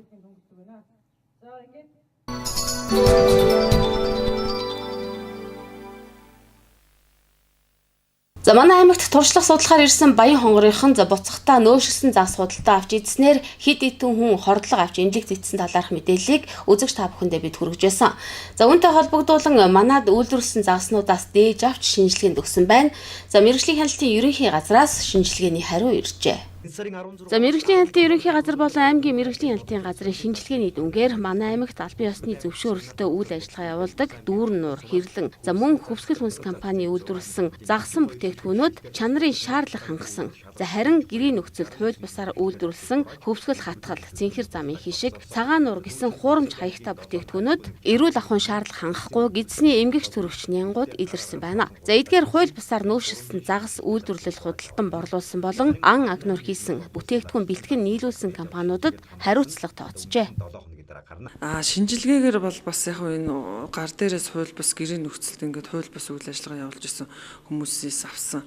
За манай аймагт туршлага судлахаар ирсэн баян хонгорынхан за буцахтаа нөөшсөн загас худалдаа авч идснээр хэд идэн хүн хордлого авч эмнэлэг зэтсэн талаарх мэдээллийг үзэгч та бүхэндээ бид хүргэж байсан. За үүнтэй холбогдуулан манад үйлдвэрлэсэн загаснуудаас дээж авч шинжилгээнд өгсөн байна. За мэргэжлийн хяналтын ерөнхий газраас шинжилгээний хариу иржээ. За мэргэжлийн хяналтын ерөнхий газар болон аймгийн мэргэжлийн хяналтын газрын шинжилгээний дүнгээр манай аймагт албан ёсны зөвшөөрөлтөй үйл ажиллагаа явуулдаг дүүрэн нуур хэрлэн за мөн хөвсгөл хүнс компани үйлдвэрлэсэн загсан бүтээгдэхүүнүүд чанарын шаардлага хангасан. За харин гэрийн нөхцөлд хууль бусаар үйлдвэрлэсэн хөвсгөл хатгал, цэнхэр замын хишиг, цагаан нуур гэсэн хуурамч хаягтай бүтээгдэхүүнүүд эрүүл ахуйн шаардлага хангахгүй гидсний эмгэгч төрөгч нянгууд илэрсэн байна. За эдгээр хууль бусаар нөөшөлсөн загас үйлдвэрлэл худалдан борлуулсан болон ан агнуур хийсэн бүтээгдэхүүн бэлтгэн нийлүүлсэн компаниудад хариуцлага тооцжээ. Шинжилгээгээр бол бас яг энэ гар дээрээс хууль бус гэрийн нөхцөлд ингээд хууль бус үйл ажиллагаа явуулж исэн хүмүүсээс авсан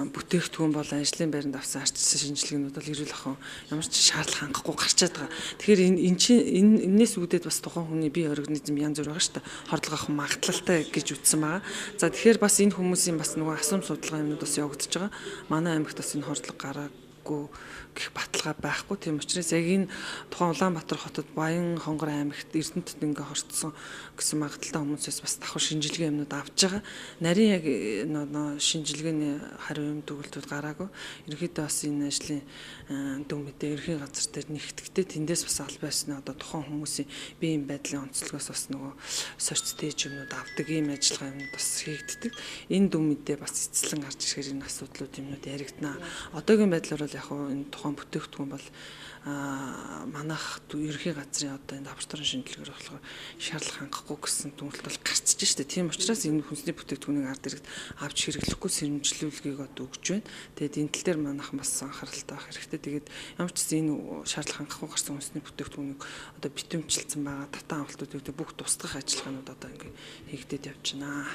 бүтээгдэхүүн бол ажлын байранд авсан арчилсан шинжилгээнүүд бол эрүүл ахуйн ямар ч шаардлага хангахгүй гарчаад байгаа. Тэгэхээр энэс үүдээд бас тухайн хүний бие организм янз бүр байгаа шүү дээ. Хордлого авах магадлалтай гэж үтсэн байгаа. За тэгэхээр бас энэ хүмүүсийн бас нөгөө асуум судалгаа юмнууд бас явагдаж байгаа. Манай аймагт бас энэ хордлого гараагүй гэх баталгаа байхгүй. Тийм учраас яг энэ тухайн Улаанбаатар хотод Баян хонгор аймагт Эрдэнэтэд ингээ хорцсон гэсэн магадaltaй хүмүүсээс бас давхар шинжилгээ юмнууд авч байгаа. Нарийн яг шинжилгээний хариу юм төгөлтүүд гараагүй. Ерөнхийдөө бас энэ ажлын дүн мэдээ ерхий газар дээр нэгтгэхдээ тэндээс бас албан ёсны одоо тухайн хүмүүсийн биеийн байдлын онцлогоос бас нөгөө сорцтэй юмнууд авдаг ийм ажиллагаа юмнууд бас хийгддэг. Энэ дүн мэдээ бас эцэслэн гарч ирэхээр энэ асуудлууд юмнууд яригдана. Одоогийн байдлаар бол яг энэ тухайн бүтээгдэхүүн бол манайх ерхий газрын одоо энэ лабораторийн шинжилгээр болохоор шаардлага хангахгүй гэсэн дүгнэлт бол гарчиж штэ. Тийм учраас энэ хүнсний бүтээгдэхүүнийг ард иргэд авч хэрэглэхгүй сэрэмжлүүлгийг одоо өгч байна. Тэгээд энэ тал дээр манайхан бас анхааралтай байх хэрэгтэй. Тэгээд ямар ч гэсэн энэ шаардлага хангахгүй гарсан хүнсний бүтээгдэхүүнийг одоо битэмжилсэн байгаа татан авалтуудыг бүх тусдах ажиллагаанууд одоо ингээ хийгдээд явж байна.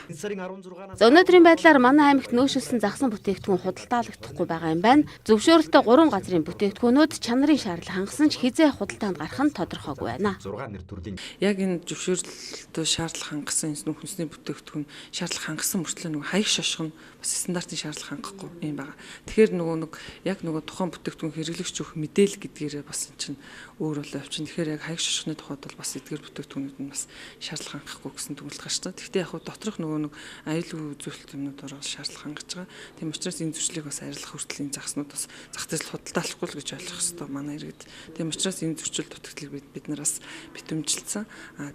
За өнөөдрийн байдлаар манай аймагт нөөшөлсөн загсан бүтээгдэхүүн худалдаалагдахгүй байгаа юм байна. Зөвшөөрөлтөй 3 газрын бүтээгдэхүүнүүд чанарын шаардлага гарал хангасан ч хизээ худалдаанд гарах нь тодорхойгүй байна. 6 нэр төрлийн яг энэ зөвшөөрлөлтөө шаардлага хангасан энэ хүнсний бүтээгдэхүүн шаардлага хангасан мөртлөө нөгөө хаяг шошго нь бас стандартын шаардлага хангахгүй юм байна. Тэгэхээр нөгөө тухайн бүтээгдэхүүн хэрэглэгч өгөх мэдээлэл гэдгээрээ бас эн чинь өөр болоо явчихна. Тэгэхээр яг хаяг шошгоны тухайд бол бас эдгээр бүтээгдэхүүнүүд нь бас шаардлага хангахгүй гэсэн төгөлд гарч байгаа. Гэхдээ яг доторх нөгөө аюулгүй үзүүлэлт юмнууд ороод шаардлага хангаж байгаа. Тийм учраас энэ зөрчлийг бас арилгах хүртэл энэ загснууд бас зах зээл худалдаалахгүй л гэж ойлгох хэрэгтэй манай иргэд. Тийм учраас энэ зөрчил дутагдлыг бид нараас битэмжилсэн.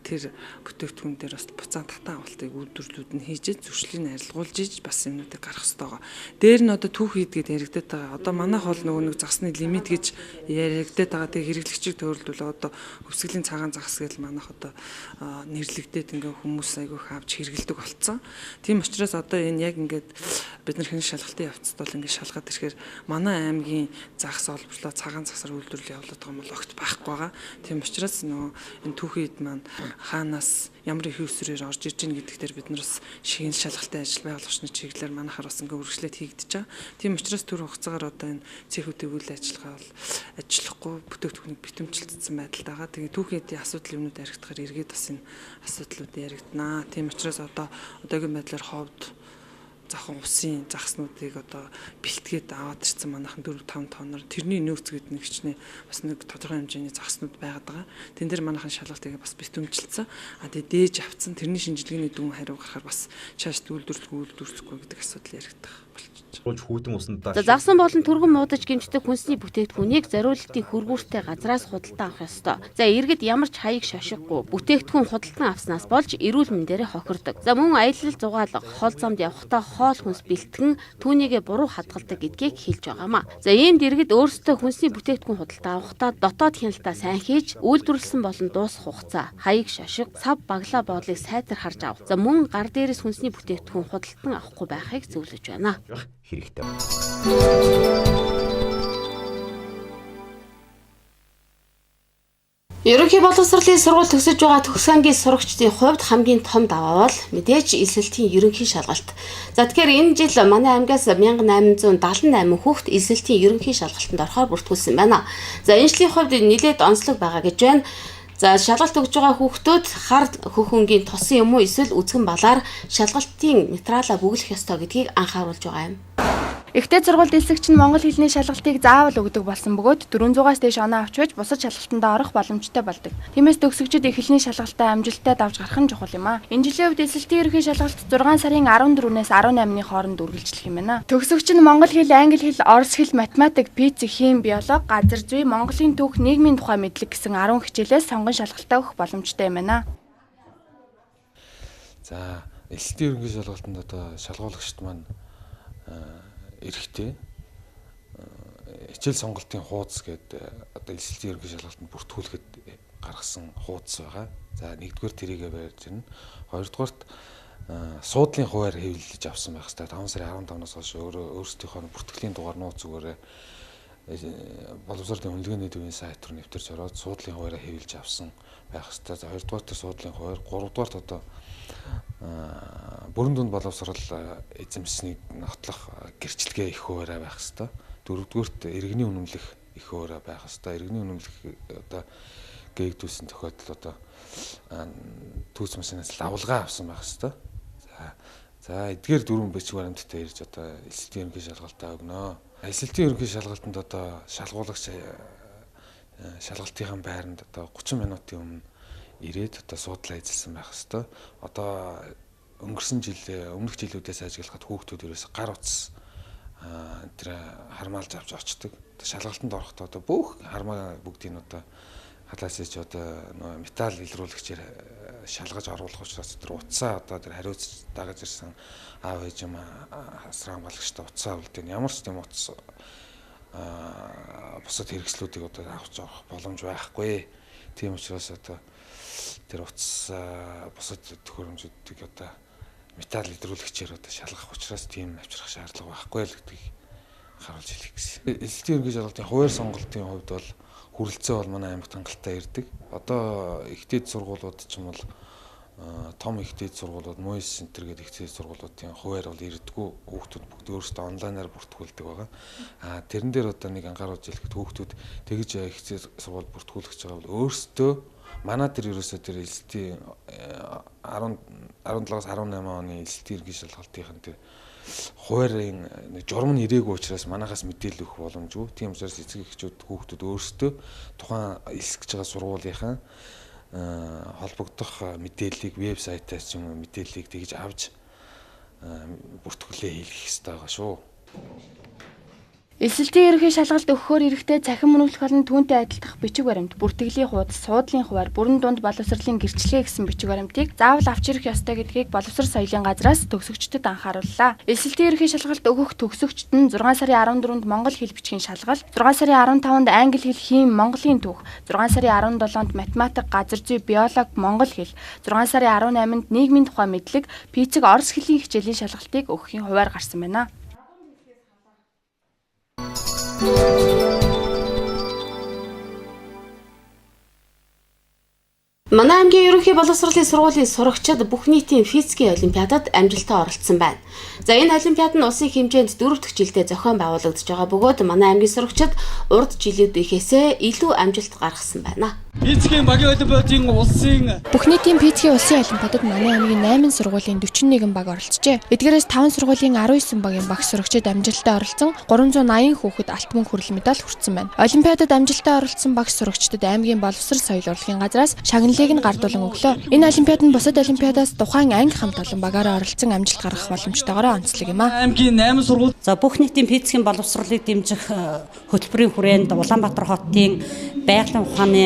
Тэр бүтээгдэхүүн дээр бас буцаан татаа авалтыг үйлдвэрлэлүүд нь хийж зөрчлийг арилгуулж иж бас юмнуудыг гаргах хэрэгтэй байгаа. Дээр нь одоо түүх хийдгээд яригдаад байгаа. Одоо манайх бол нөгөө загсны лимит гэж яригдаад байгаа. Тэгээ хэрэглэгчийг төвөрлөвлөө одоо өвсгөлийн цагаан загас гэж манайх одоо нэрлэгдээд ингээ хүмүүс айгүйх авч хэрэгэлдэг болцсон. Тийм учраас одоо энэ яг ингээд бид нар хянах шалгалтын явцад бол ингээ шалгаад ирэхээр манай аймгийн загас олборлоо цагаан загсаар үйлдвэрлэл явуулдаг юм бол огт байхгүй байгаа. Тийм учраас нөгөө энэ түүхийд маань хаанаас ямар их усрээр орж ирж гин гэдэгтэр бид нараас шигэн шалгалтын ажил байгуулагчны чиглэлээр манайхаар бас ингээ үргэлжлээд хийгдэж байгаа. Тийм учраас төр хугацаагаар одоо энэ цэхүүдийн үйл ажиллагаа бол ажиллахгүй бүтээгдэхүүнийг битэмжилсэн байдалд байгаа. Тэгээ түүхийн асуудал юмнууд яригдахаар эргээд бас энэ асуудлууд яригдана. Тийм учраас одоо одоогийн байдлаар ховд захан усын загснуудыг одоо бэлтгээд аваад ирсэн манайхан 4-5 тонноор тэрний нөөцгээд нэг хичнээн бас нэг тодорхой хэмжээний загснууд байгаад байгаа. Тэн дээр манайхан шалгалтыг бас битэмжилсэн. Тэгээ дээж авцсан тэрний шинжилгээний дүн хариу гарахаар бас чааш үйлдвэрлэхгүй гэдэг асуудал яригдах болчихж хүүдэн усандаа. За загсан болон түргэн муудаж гимждэг хүнсний бүтээгдэхүүнийг зориулалтын хүргүүртэй газраас худалдан авах ёстой. За иргэд ямар ч хаяг шошиггүй бүтээгдэхүүн худалдан авснаас болж эрүүл мэндээрээ хохирдог. За мөн аялал зугаалга, хол замд явахдаа хоол хүнс бэлтгэн түүнийгээ буруу хадгалдаг гэдгийг хэлж байгаамаа. За иймд иргэд өөрсдөө хүнсний бүтээгдэхүүн худалдан авахдаа дотоод хяналтаа сайн хийж үйлдвэрлэсэн болон дуусах хугацаа, хаяг шошиг, сав баглаа бодлыг сайтар харж ав. За мөн гар дээрээс хүнсний бүтээгдэхүүн худалдан авахгүй байхыг зөвлөж байна. Хэрэгтэй. Ерөнхий боловсролын сургууль төгсөж байгаа төгс ангийн сурагчдын хувьд хамгийн том даваа бол мэдээж эсэлтийн ерөнхий шалгалт. За тэгэхээр энэ жил манай аймгаас 1878 хүүхэд эсэлтийн ерөнхий шалгалтанд орохоор бүртгүүлсэн байна. За энэ жилийн хувьд нэлээд онцлог байгаа гэж байна. За шалгалт өгж байгаа хүүхдүүд хар хөхөнгийн тосон юм уу эсвэл үзгэн балаар шалгалтын материалаа бүглэх ёстой гэдгийг анхааруулж байгаа юм. Ихтэй сургууль дэлсэгч нь монгол хэлний шалгалтыг заавал өгдөг болсон бөгөөд 400-аас дээш оноо авч байж бусад шалгалтанд орох боломжтой болдог. Тиймээс төгсөгчид эхлэний шалгалтаа амжилттай давж гарах нь чухал юм аа. Энэ жилийн хувьд эсэлтийн ерөнхий шалгалт 6 сарын 14-ээс 18-ны хооронд үргэлжлэх юм байна. Төгсөгч нь монгол хэл, англи хэл, орос хэл, математик, физик, хим, биологи, газар зүй, Монголын түүх, нийгмийн тухай мэдлэг гэсэн 10 хичээлээс сонгон шалгалтаа өгөх боломжтой юм байна. За, эсэлтийн ерөнхий шалгалтанд одоо шалгуулагчд маань эрэхтэй хичээл сонголтын хуудас гэдэг одоо эсэлтийн ерөнхий шалгалтанд бүртгүүлэхэд гаргасан хуудас байгаа. За нэгдүгээр тэрийгэ барьж ирнэ. Хоёрдугаарт суудлын хуваар хэвлэлж авсан байх хэрэгтэй. 5 сарын 15-наас хойш өөрсдийнхөө бүртгэлийн дугаар нууц зүгээрээ боловсролын үнэлгээний төвийн сайт руу нэвтэрч ороод суудлын хуваараа хэвлэлж авсан байх хэрэгтэй. За хоёрдугаарт суудлын хуваар, гуравдугаарт одоо бүрэн дүнд боловсрол эзэмснийг нотлох гэрчлэгээ их хуваараа байх хэрэгтэй. Дөрөвдүгээрт иргэний үнэмлэх их хуваараа байх хэрэгтэй. Иргэний үнэмлэх одоо гээгдүүлсэн тохиолдол одоо түүс машинаас лавлгаа авсан байх хэрэгтэй. За эдгээр дөрвөн бичиг баримттай ирж одоо эсэлтийн ерөнхий шалгалтаа өгнө. Эсэлтийн ерөнхий шалгалтанд одоо шалгуулагч шалгалтын байранд одоо 30 минутын өмнө ирээд одоо суудлаа эзэлсэн байх хэвээр. Одоо өмнөх жилүүдээс ажиглахад хүүхдүүд ерөөсө гар утас тэр хармаалж авч очдөг. Шалгалтанд орохдоо одоо бүх хармаа бүгдийг одоо халаас ич одоо металл илрүүлэгчээр шалгаж оруулах учраас тэр утсаа одоо тэр хариуц дагаж ирсэн аав ээж юм асран балгачтай утсаа үлдэн ямар ч тийм утас бусад хэрэгслүүдийг одоо авч авах боломж байхгүй. Тийм учраас одоо тэр утас бусад төхөөрөмжүүдийг одоо металл илрүүлэгчээр одоо шалгах учраас тийм авчрах шаардлага байхгүй л гэдгийг харуулж хэлэх гэсэн. Эсэлтийн ерөнхий шалгалтын хуваар сонголтын хувьд бол хүрэлцээ бол манай аймагт хангалттай ирдэг. Одоо ихтэй сургуулиуд ч юм бол том ихтэй сургуулиуд, Моис центр гэдэг ихтэй сургуулиудын хуваар бол ирдэггүй хүүхдүүд бүгд өөрсдөө онлайнаар бүртгүүлдэг байгаа. Тэрэн дээр одоо нэг анхааруулж хэлэхэд хүүхдүүд тэгж ихтэй сургууль бүртгүүлж байгаа бол өөрсдөө манай тэр ерөөсөө тэр эзэлтийн 17-аас 18 оны эзэлтийн ерөнхий шалгалтын тэр хуваарийн журам нь ирээгүй учраас манайхаас мэдээлэл өгөх боломжгүй. Тийм учраас эцэг эхчүүд хүүхдүүд өөрсдөө тухайн элсэж байгаа сургуулийнхаа холбогдох мэдээллийг вебсайтаас ч юм уу мэдээллийг тэгж авч бүртгүүлээ хийх хэрэгтэй байгаа шүү. Эсэлтийн ерөнхий шалгалт өгөхөөр эрэхтэй цахим мөнөглөх болон түүнтэй адилдах бичиг баримт, бүртгэлийн хуудас, суудлын хуваар, бүрэн дунд боловсролын гэрчлэгээ гэсэн бичиг баримтыг заавал авч ирэх ёстой гэдгийг боловсрол соёлын газраас төгсөгчдөд анхаарууллаа. Эсэлтийн ерөнхий шалгалт өгөх төгсөгчд нь 6 сарын 14-нд монгол хэл бичгийн шалгалт, 6 сарын 15-нд англи хэл хийм Монголын түүх, 6 сарын 17-нд математик, газар зүй, биологи, монгол хэл, 6 сарын 18-нд нийгмийн тухай мэдлэг, физик, орос хэлний хичээлийн шалгалтыг өгөхийн хуваар гарсан байна. Манай аймгийн ерөнхий боловсролын сургуулийн сурагчид бүх нийтийн физикийн олимпиадад амжилттай оролцсон байна. За энэ олимпиад нь улсын хэмжээнд 4 дахь жилдээ зохион байгуулагдаж байгаа бөгөөд манай аймгийн сурагчид урд жилүүдийнхээсээ илүү амжилт гаргасан байна. Физикийн багийн олимпиадын улсын бүх нийтийн физикийн улсын олимпиадад манай аймгийн 8 сургуулийн 41 баг оролцжээ. Эдгээрээс 5 сургуулийн 19 багийн багш сурагчид амжилттай оролцсон 380 хүүхэд алт мөн хүрэл медаль хүртсэн байна. Олимпиадад амжилттай оролцсон багш сурагчдад аймгийн боловсрол соёл урлагийн газраас шагналыг нь гардуулан өглөө. Энэ олимпиад нь бусад олимпиадаас тухайн анги хамт олон багаараа оролцсон амжилт гаргах боломжтойгоор онцлог юм аа. Аймгийн 8 сургууль. За бүх нийтийн физикийн боловсролыг дэмжих хөтөлбөрийн хүрээнд Улаанбаатар хотын байгалийн ухааны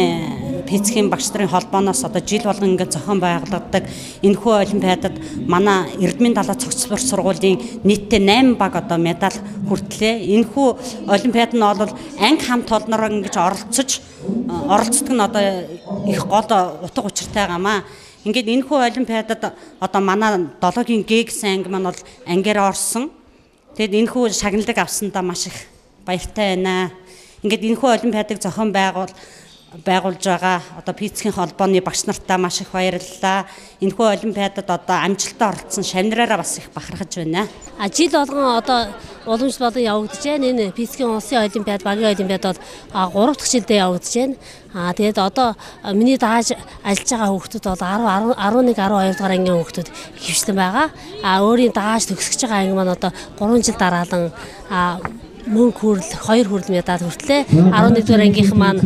физикийн багш нарын холбооноос одоо жил болгон ингээд зохион байгуулагддаг энэхүү олимпиадад манай Эрдмийн далай цогц спорт сургуулийн нийтдээ 8 баг одоо медаль хүртлээ. Энэхүү олимпиад нь бол анги хамт олноор ингэж оролцдог нь одоо их гол утга учиртай байгаамаа. Ингээд энэхүү олимпиадад одоо манай 7-гийн Г гэсэн анги маань бол ангиараа орсон. Тэгэд энэхүү шагналыг авсандаа маш их баяртай байна. Ингээд энэхүү олимпиадыг зохион байгуулж байгаа одоо физикийн холбооны багш нартаа маш их баярлалаа. Энэхүү олимпиадад одоо амжилттай оролцсон шавнараараа бас их бахархаж байна. Жил болгон одоо уламж болон явагдаж байна. Энэ физикийн улсын олимпиад, багийн олимпиад бол 3 дахь жилдээ явагдаж байна. Тэгээд одоо миний дааж ажиллаж байгаа хүүхдүүд бол 11, 12 дугаар ангийн хүүхдүүд хөвчлэн байгаа. Өөрийн дааж төгсөж байгаа анги маань одоо 3 жил дараалан мөнгө хүрэл 2 хүрэл медаль хүртлээ. 11 дугаар ангийнх маань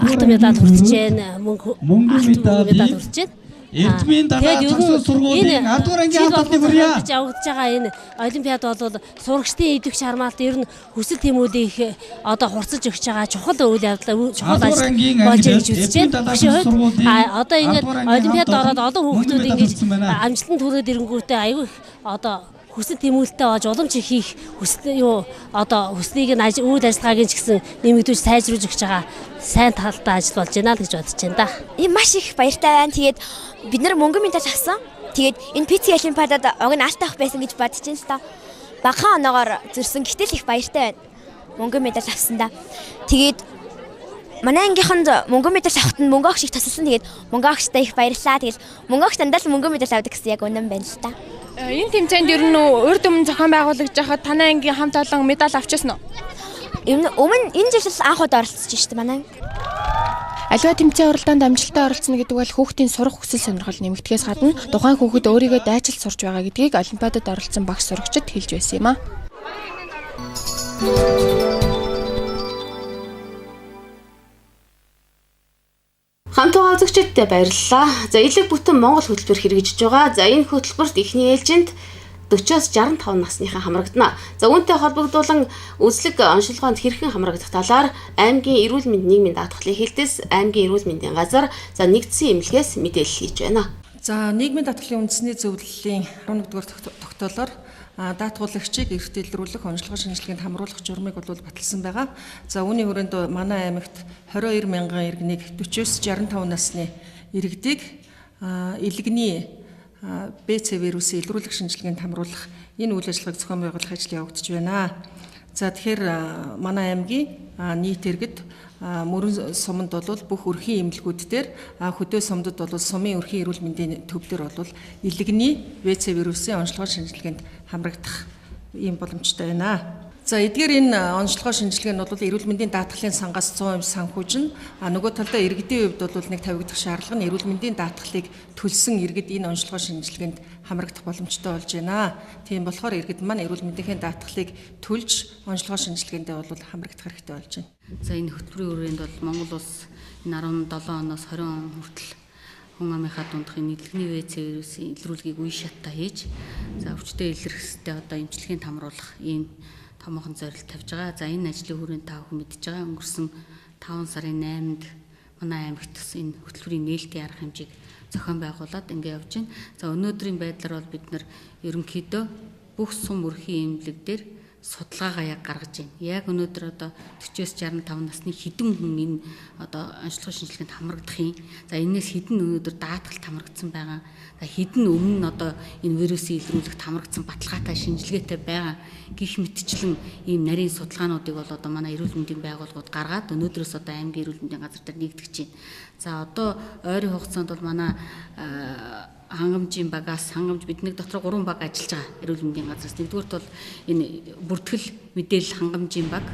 алтан медаль хүртэж байна. Алтан медаль хүртэж байна. Эрдмийн далай цогц сургуулийн 10 дугаар ангийн хамт олонны бүрья явагдаж байгаа энэ олимпиад бол сурагчдын идэвх шармаалт ер нь хүсэл тэмүүлийг одоо хурцлж өгч байгаа чухал үйл явдал чухал ажил болж гэж үзэж байна. Одоо ингээд олимпиад ороод олон хүүхдүүд ингэж амжилтанд хүрээд ирэнгүүтээ аюу одоо хүсэл тэмүүлэлтэй болж уламж хийх хүслийг нь үйл ажиллагаагийн ч гэсэн нэмэгдүүлж сайжруулж өгч байгаа сайн талтай ажил болж байна л гэж бодож байна да. Энэ маш их баяртай байна. Тэгээд бид нар мөнгөн медаль авсан. Тэгээд энэ физик олимпиадад уг нь алт авах байсан гэж бодож байна л та. Багахан оноогоор зөрсөн. Гэтэл их баяртай байна. Мөнгөн медаль авсан да. Тэгээд манай ангийнханд мөнгөн медаль авахт нь мөнгө огш их тусалсан. Тэгээд мөнгө огштой их баярлалаа. Тэгээд мөнгө огш дандаа л мөнгөн медаль авдаг гэсэн яг үнэн байна л та. Энэ тэмцээнд ер нь урд өмнө зохион байгуулагдж байхад танай ангийн хамт олон медаль авчихсан уу? Өмнө энэ жил анх удаа оролцож шүү дээ манай. Аливаа тэмцээн уралдаанд амжилттай оролцно гэдэг бол хүүхдийн сурах хүсэл сонирхол нэмэгдэхээс гадна тухайн хүүхэд өөрийгөө дайчилж сурч байгаа гэдгийг олимпиадад оролцсон багш сурагчид хэлж байсан юм аа. Хамт байгаа үзэгчдтэй баярлалаа. За элэг бүтэн Монгол хөтөлбөр хэрэгжиж байгаа. За энэ хөтөлбөрт эхний ээлжинд 40-с 65 насныхан хамрагдана. За үүнтэй холбогдуулан үзлэг оншилгоонд хэрхэн хамрагдах талаар аймгийн эрүүл мэндийн нийгмийн даатгалын хэлтээс аймгийн эрүүл мэндийн газар за нэгдсэн эмнэлгээс мэдээлэл хийж байна. За нийгмийн даатгалын үндэсний зөвлөлийн 11-р тогтоолоор даатгуулагчийг эрхтэлрүүлэх, онцлогоо шинжилгээнд хамруулах журмыг бол баталсан байгаа. За үүний хүрээнд манай аймагт 22 мянган иргэнийг 40-с 65 насны иргэдийг илгэний БЦ вирусын илрүүлэх шинжилгээнд хамруулах энэ үйл ажиллагааг зохион байгуулах ажил явагдаж байна. За тэгэхээр манай аймгийн нийт иргэд мөрөн суманд бол бүх өрхийн эмнэлгүүд дээр хөдөө сумдад бол сумын өрхийн эрүүл мэндийн төв дээр бол илэгний ВЦ вирусын онцлогоо шинжилгээнд хамрагдах ийм боломжтой байна. За эдгээр энэ онцлогоо шинжилгээ нь бол эрүүл мэндийн даатгалын сангаас 100% санхүүжин. Нөгөө талдаа иргэдийн хувьд бол нэг тавигдах шаардлага нь эрүүл мэндийн даатгалыг төлсөн иргэд энэ онцлогоо шинжилгээнд хамрагдах боломжтой болж байна. Тийм болохоор иргэд маань эрүүл мэндийн даатгалыг төлж онцлогоо шинжилгээндээ бол хамрагдах хэрэгтэй болж байна. За энэ хөтөлбөрийн үрээнд бол Монгол улс энэ 17 оноос 20 он хүртэл хүн амынхаа дундх энэ илэгний ВЦ вирусын илрүүлгийг үе шаттай хийж за өвчтөе илэрхсэлтэй одоо эмчилгээнд хамруулах ийм томоохон зорилт тавьж байгаа. За энэ ажлын хүрээнд та бүхэн мэдж байгаа. Өнгөрсөн 5 сарын 8-нд манай аймагт энэ хөтөлбөрийн нээлтийн арга хэмжээг зохион байгуулад ингэ явж байна. За өнөөдрийн байдлаар бол бид нар ерөнхийдөө бүх сум өрхийн эмнэлэг дээр судалгаагаа яг гаргаж байна. Яг өнөөдөр одоо 40-65 насны хэдэн хүн энэ одоо онцлогоо шинжилгээнд хамрагдах юм. За энэс хэдэн өнөөдөр даатгалт хамрагдсан байгаа. За хэдэн өмнө нь одоо энэ вирусын илрүүлэгт хамрагдсан баталгаатай шинжилгээтэй байгаа гэх мэтчлэн ийм нарийн судалгаануудыг бол одоо манай эрүүл мэндийн байгууллагууд гаргаад өнөөдрөөс одоо аймгийн эрүүл мэндийн газар дээр нэгтгэж байна. За одоо ойрын хугацаанд бол манай хангамжийн багаас хангамж бидний дотор 3 баг ажиллаж байгаа эрүүл мэндийн газраас. Нэгдүгээрт бол энэ бүртгэл мэдээлэл хангамжийн баг,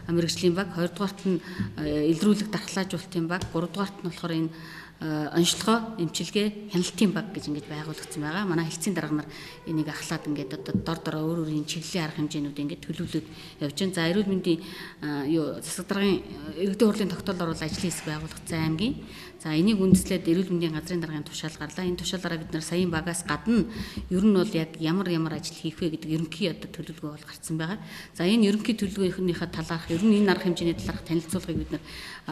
мэрэгжлийн баг, хоёрдугаарт нь илрүүлэг дархлаажуулалтын баг, гуравдугаарт нь болохоор энэ онцлогоо эмчилгээ хяналтын баг гэж ингэж байгуулагдсан байгаа. Манай хэлтсийн дарга нар энийг ахлаад ингээд одоо дор дороо өөр өөрийн чиглэлийн арга хэмжээнүүд ингээд төлөвлөд явж байна. За эрүүл мэндийн засаг даргын иргэдийн хурлын тогтоолоор бол ажлын хэсэг байгуулагдсан аймгийн. За энийг үндэслээд эрүүл мэндийн газрын даргын тушаал гарлаа. Энэ тушаалаараа бид нар саяын багаас гадна ер нь бол яг ямар ажил хийх вэ гэдэг ерөнхий одоо төлөвлөгөө бол гарцсан байгаа. За энэ ерөнхий төлөвлөгөөнийхээ талаарх ер нь энэ арга хэмжээний талаарх танилцуулгыг бид нар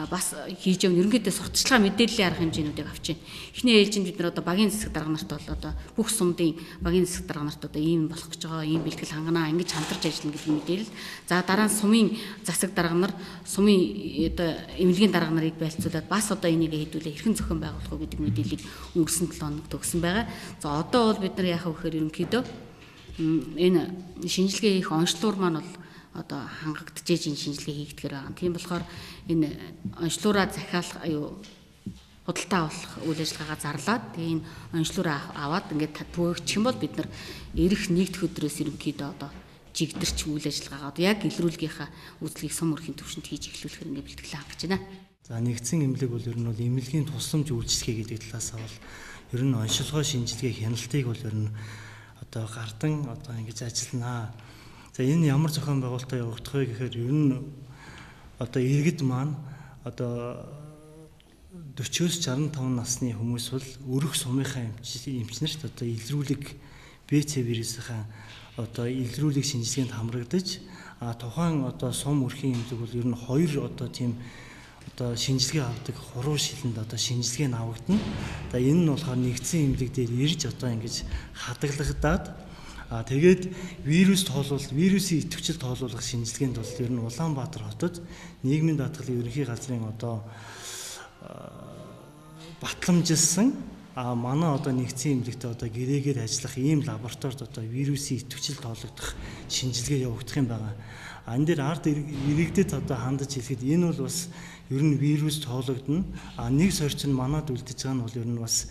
бас хийж явна. Ерөнхийдөө сурталчилгаа мэдээллийн арга хэмжээнүүдийг авч байна. Эхний ээлжинд бид нар одоо багийн засаг дарга нарт бол одоо бүх сумдын багийн засаг дарга нарт одоо ийм болох гэж байгаа, ийм бэлтгэл ханганаа ингэж хамтарч ажиллана гэдэг мэдээлэл. За дараа нь сумын засаг дарга нар, сумын одоо эмнэлгийн дарга нарыг байлцуулаад бас одоо энийг хийдүүлээ хэрхэн зохион байгуулах вэ гэдэг мэдээллийг өнгөрсөн 7 хоногт өгсөн байгаа. За одоо бол бид нар яхаа вэхээр ерөнхийдөө энэ шинжилгээ хийх онцлогоор маань бол одоо хангагдж энэ шинжилгээ хийгдэхээр байгаа. Тийм болохоор энэ онцлогоороо захиалах худалдаа авах үйл ажиллагаагаа зарлаад тэгээ энэ онцлогоороо аваад ингээд түгээгдэх юм бол бид нар ирэх нэгдэх өдрөөс ерөнхийдөө одоо жигдэрч үйл ажиллагаагаа одоо яг илрүүлгийнхаа үйлчлэгийг сум өрхийн төвшөнд хийж эхлүүлэхээр ингээд бэлтгэлээ хангаж байна. За нэгдсэн эмнэлэг бол ер нь бол эмнэлгийн тусламж үйлчлэгээ гэдэг талаас бол ер нь онцлогоо шинжилгээ хяналтыг бол ер нь одоо гардан одоо ингэж ажилланаа. За энэ ямар зохион байгуулалтаа явагдах вэ гэхээр ер нь одоо иргэд маань одоо 40-65 насны хүмүүс бол өрөх сумынхаа эмчнэрт одоо илрүүлэг ВЦ вирусынхаа одоо илрүүлэг шинжилгээнд хамрагдаж тухайн одоо сум өрхийн эмнэлэг бол ер нь 2 одоо тийм одоо шинжилгээ авдаг хуруу шилэнд одоо шинжилгээ нь авагдана. За энэ нь болохоор нэгдсэн эмнэлэг дээр ирж одоо ингэж хадгалагдаад тэгээд вирусын идэвхжил тоолуулах шинжилгээнд бол ер нь Улаанбаатар хотод нийгмийн даатгалын ерөнхий газрын одоо батламжилсан манай одоо нэгдсэн эмнэлэгт одоо гэрээгээр ажиллах ийм лабораторид одоо вирусын идэвхжил тоологдох шинжилгээ явагдах юм байна. Энэ дээр ард иргэдэд одоо хандаж хэлэхэд энэ бол бас ер нь вирус тоологдно. Нэг сорьч нь манад үлдэж байгаа нь бол ер нь бас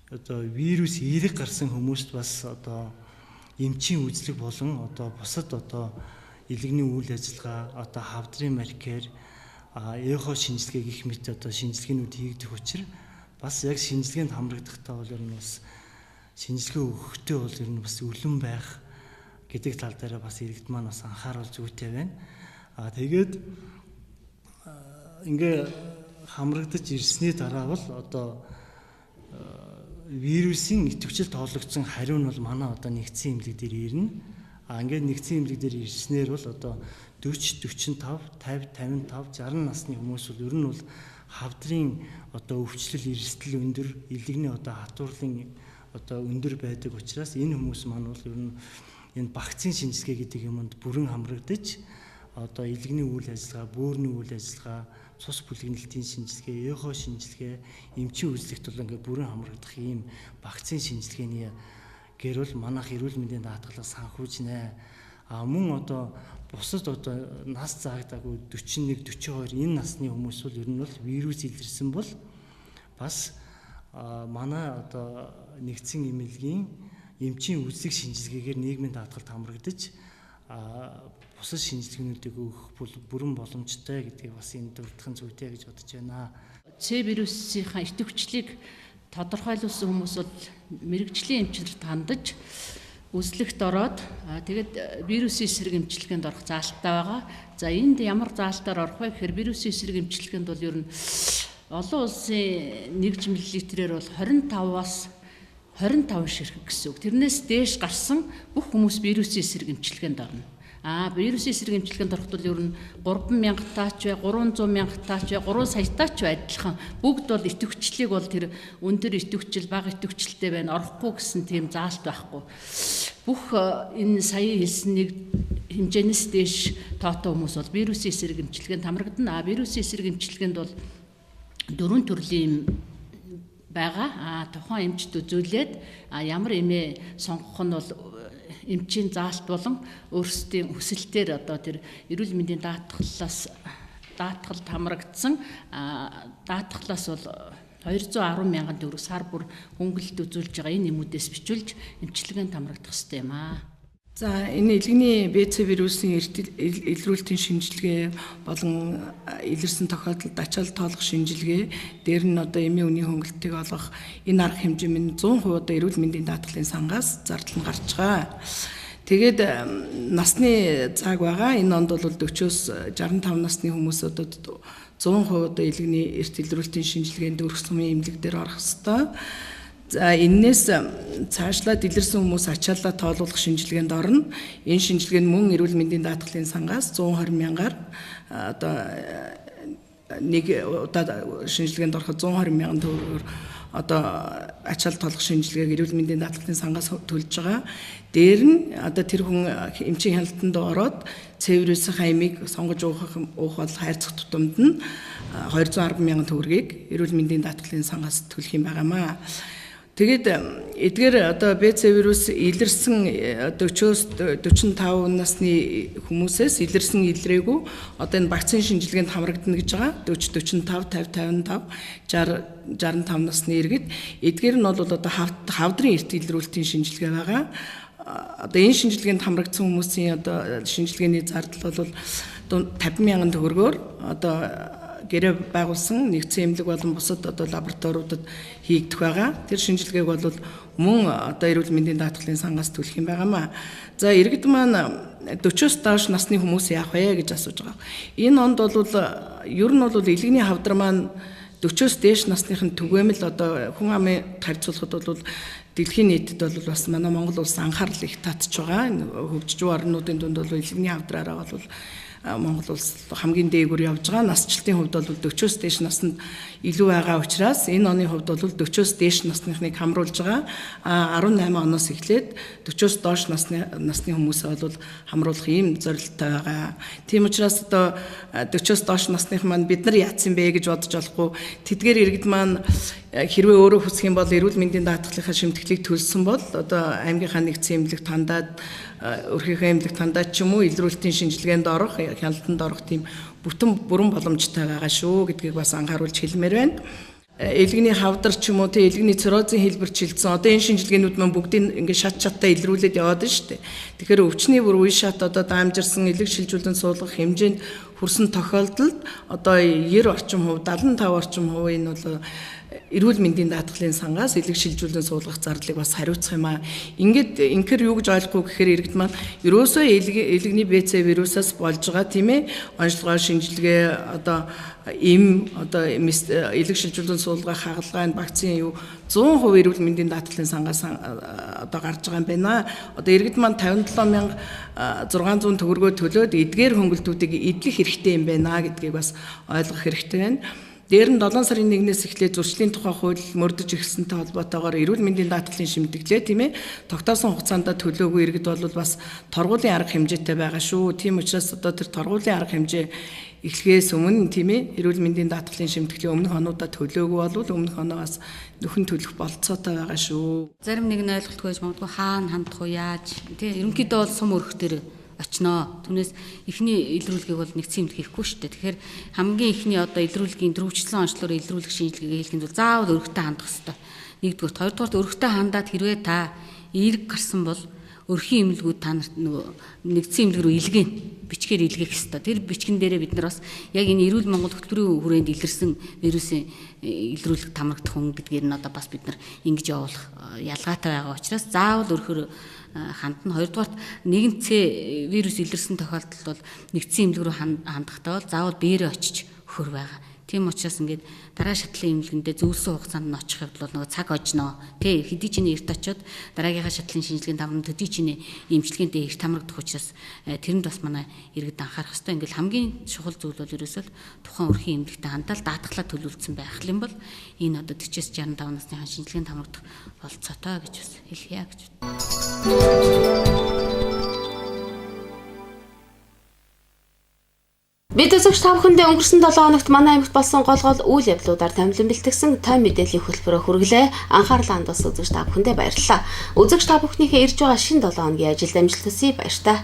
одоо вирус эерэг гарсан хүмүүст бас одоо эмчийн үзлэг болон одоо бусад одоо илэгний үйл ажиллагаа одоо хавдрын маркер эхо шинжилгээ гэх мэт одоо шинжилгээнүүд хийгдэх учраас бас яг шинжилгээнд хамрагдахтаа бол ер нь бас шинжилгээ өгөхдөө бол ер нь бас өлөн байх гэдэг тал дээр бас иргэд маань бас анхааруул зүйтэй байна. Тэгээд ингээ хамрагдаж ирсний дараа бол одоо вирусын идэвхжил тоологдсон хариу нь бол манай одоо нэгдсэн эмнэлэг дээр ирнэ. Ингээд нэгдсэн эмнэлэг дээр ирснээр бол одоо 40, 45, 50, 55, 60 насны хүмүүс бол ер нь бол хавдрын одоо өвчлөл эрсдэл өндөр, илэгний одоо хатуурлын одоо өндөр байдаг учраас энэ хүмүүс маань бол ер нь энэ вакцин шинжилгээ гэдэг юмд бүрэн хамрагдаж одоо илэгний үйл ажиллагаа, бөөрийн үйл ажиллагаа, цус бүлэгнэлтийн шинжилгээ, эхо шинжилгээ, эмчийн үзлэгт бол ингээ бүрэн хамрагдах ийм вакцин шинжилгээний гэр бол манайх эрүүл мэндийн даатгалаас санхүүжнэ. Мөн одоо бусад одоо нас заагдаагүй 41, 42 энэ насны хүмүүс бол ер нь бол вирус илэрсэн бол бас манай одоо нэгдсэн эмнэлгийн эмчийн үзлэг шинжилгээгээр нийгмийн даатгалд хамрагдаж бусад шинжилгээнүүдийг өгөх бүрэн боломжтой гэдгийг бас энэ дурдхан зүйтэй гэж бодож байна. Ц вирусынхаа идэвхжлийг тодорхойлуулсан хүмүүс бол мэрэгжлийн эмчилэрт хандаж үзлэгт ороод тэгээд вирусын эсрэг эмчилгээнд орох заалттай байгаа. За энд ямар заалтаар орох вэ гэхээр вирусын эсрэг эмчилгээнд бол ер нь олон улсын 1 мл-ээр бол 25-аас 25 ширхэг гэсэн үг. Тэрнээс дээш гарсан бүх хүмүүс вирусын эсрэг эмчилгээнд орно. Вирусын эсрэг эмчилгээнд ороход бол ер нь 3,000 таач бай, 300,000 таач бай, 3 сая таач адилхан бүгд бол идэвхжлийг бол тэр өндөр идэвхжил, бага идэвхжилтэй байна. Орохгүй гэсэн тийм заалт байхгүй. Бүх энэ сая хэлсэн нэг хэмжээнээс дээш тоотой хүмүүс бол вирусын эсрэг эмчилгээнд хамрагдана. Вирусын эсрэг эмчилгээнд бол 4 төрлийн байгаа. Тухайн эмчд үзүүлээд ямар эмээ сонгох нь бол эмчийн заалт болон өөрсдийн хүсэлтээр одоо тэр эрүүл мэндийн даатгалд хамрагдсан даатгалаас бол 210,000 төгрөг сар бүр хөнгөлөлт үзүүлж байгаа энэ эмүүдээс бичүүлж эмчилгээнд хамрагдах ёстой юм аа. За энэ илгэний БЦ вирусын илрүүлтийн шинжилгээ болон илэрсэн тохиолдолд ачаал тоолох шинжилгээ дээр нь одоо эмийн үний хөнгөлөлтийг олгох энэ арга хэмжээ минь 100% одоо эрүүл мэндийн даатгалын сангаас зардал нь гарч байгаа. Тэгээд насны цаг байгаа. Энэ онд бол 40-оос 65 насны хүмүүс одоо 100% одоо илгэний эрт илрүүлтийн шинжилгээнд өрх сумын эмнэлэг дээр орох ёстой. За энээс цаашлаад илэрсэн хүмүүс ачааллаа тоолуулах шинжилгээнд орно. Энэ шинжилгээ нь мөн эрүүл мэндийн даатгалын сангаас 120,000-аар одоо нэг удаа шинжилгээнд ороход 120,000 төгрөгөөр одоо ачаал тоолох шинжилгээг эрүүл мэндийн даатгалын сангаас төлж байгаа. Дээр нь одоо тэр хүн эмчийн хяналтанд ороод Ц вирусынхаа эмийг сонгож уух бол хайрцаг тутамд нь 210,000 төгрөгийг эрүүл мэндийн даатгалын сангаас төлөх юм байгаамаа. Тэгээд эдгээр одоо БЦ вирус илэрсэн 40-оос 45 насны хүмүүсээс илэрсэн илрээгүй одоо энэ вакцины шинжилгээнд хамрагдана гэж байгаа. 40, 45, 50, 55, 60, 65 насны иргэд эдгээр нь бол одоо хавдрын эрт илрүүлтийн шинжилгээ байгаа. Одоо энэ шинжилгээнд хамрагдсан хүмүүсийн одоо шинжилгээний зардал бол 50,000 төгрөгөөр одоо гэрээ байгуулсан нэгдсэн эмнэлэг болон бусад одоо лабораториудад хийгдэх байгаа. Тэр шинжилгээг бол мөн одоо эрүүл мэндийн даатгалын сангаас төлөх юм байгаамаа. За иргэд маань 40-оос доош насны хүмүүс яах вэ гэж асууж байгаа. Энэ онд бол ер нь бол илгэний хавдар маань 40-оос дээш насныхын түгээмэл одоо хүн амын харьцуулахад бол дэлхийн нийтэд бол бас манай Монгол улс анхаарал их татж байгаа. Хөгжиж буй орнуудын дунд бол илгэний хавдраараа бол Монгол улс хамгийн дээгүүр явж байгаа. Насжилтын хувьд бол 40-оос дээш наснд илүү байгаа учраас энэ оны хувьд бол 40-оос дээш насныхныг хамруулж байгаа. 18 оноос эхлээд 40-оос доош насны хүмүүсээ бол хамруулах ийм зорилттой байгаа. Тийм учраас одоо 40-оос доош насных маань бид нар яатсан бэ гэж бодож болохгүй. Тэдгээр иргэд маань хэрвээ өөрөө хүсэх юм бол эрүүл мэндийн даатгалынхаа шимтгэлийг төлсөн бол одоо аймгийнхаа нэгдсэн эмнэлэг тандаад өрхийнхөө эмнэлэг тандаад ч юм уу илрүүлтийн шинжилгээнд орох, хяналтанд орох тийм бүрэн боломжтой байгаа шүү гэдгийг бас анхааруулж хэлмээр байна. Илгэний хавдар ч юм уу тий илгэний циррозын хэлбэр чилдсэн одоо энэ шинжилгээнүүд маань бүгдийг ингээд шат чаттай илрүүлээд яваад байна шүү дээ. Тэгэхээр өвчний бүр үе шат одоо даамжирсан элэг шилжүүлэн суулгах хэмжээнд хүрсэн тохиолдолд одоо 90 орчим хувь 75 орчим хувь энэ бол эрүүл мэндийн даатгалын сангаас элэг шилжүүлэн суулгах зарлыг бас хариуцах юм аа. Ингээд инхээр юу гэж ойлгохгүй гэхээр иргэд маань ерөөсөө элэгний БЦ вирусаас болж байгаа тийм ээ. Онцлогоо шинжилгээ одоо одоо элэг шилжүүлэн суулгах хагалгаа энэ вакцины юу 100% эрүүл мэндийн даатгалын сангаас одоо гарч байгаа юм байна. Одоо иргэд маань 57,600 төгрөгөө төлөөд эдгээр хөнгөлтүүдийг эдлэх хэрэгтэй юм байна гэдгийг бас ойлгох хэрэгтэй байна. Дээр нь 7 сарын 1-ээс эхлээд зөрчлийн тухай хууль мөрдөж ирсэнтэй холбоотойгоор эрүүл мэндийн даатгалын шимтгэлээ тийм ээ тогтоосон хугацаанд төлөөгүй иргэд бол бас торгуулийн арга хэмжээтэй байгаа шүү. Тийм учраас одоо тэр торгуулийн арга хэмжээ эхлэхээс өмнө тийм ээ эрүүл мэндийн даатгалын шимтгэлийн өмнөх онуудаа төлөөгүй бол өмнөх оноос нөхөн төлөх болцоотой байгаа шүү. Зарим нэг нь ойлголтгүй байж магадгүй хаана хандах уу яаж тийм ерөнхийдөө бол сум өрх дээр очноо. Түүнээс эхний илрүүлгийг бол нэгдсэн эмнэлэг хийхгүй шүү дээ. Тэгэхээр хамгийн эхний одоо илрүүлгийн дөрвчлэн онцлогоор илрүүлэх шинжилгээ хийхэд бол заавал өргөтэй хандах хэрэгтэй. Нэгдүгээр, хоёрдугаар өргөтэй хандаад хэрвээ та эерэг гарсан бол өрхийн эмнэлгүүд та нарт нэгдсэн эмнэлэг рүү илгээн бичгээр илгээх ёстой. Тэр бичгэн дээрээ бид нар бас яг энэ эрүүл Монгол хөтөлбөрийн хүрээнд илэрсэн вирусын илрүүлэх тамрагдах хүн гэдгээр нь одоо бас бид нар ингэж явуулах ялгаатай байгаа учраас заавал өрхөөр хандна. Хоёрдугаарт нэгэн С вирус илэрсэн тохиолдолд бол нэгдсэн эмнэлэг рүү хандахдаа бол заавал биеэрээ очиж өгөхөр байгаа. Тийм учраас ингээд дараа шатлын эмнэлгэндээ зөвлөсөн хугацаанд нь очих хэвд бол нөгөө цаг ожноо. Тэ хэдий ч эрт очиод дараагийнхаа шатлын шинжилгээнд даврам төдий ч эмчилгээндээ их тамрагдах учраас тэрэнд бас манай иргэд анхаарах хэрэгтэй. Ингээд хамгийн чухал зүйл бол ерөөсөө тухайн өрхийн эмнэлэгтээ хандаал даатгалаа төлөвлөсөн байх юм бол энэ одоо 40-65 насныхаа шинжилгээнд тамрагдах болцоотой гэж бас хэлье гэж. Бид үзэгч та бүхэндээ өнгөрсөн 7 хоногт манай аймагт болсон гол үйл явдлуудаар томилон бэлтгэсэн Toim мэдээллийн хөтөлбөрөөр хүргэлээ. Анхаарлаа хандуулсан үзэгч та бүхэндээ баярлалаа. Үзэгч та бүхнийхээ ирж байгаа шинэ 7 хоногийн ажилд амжилт хүсье баяр та.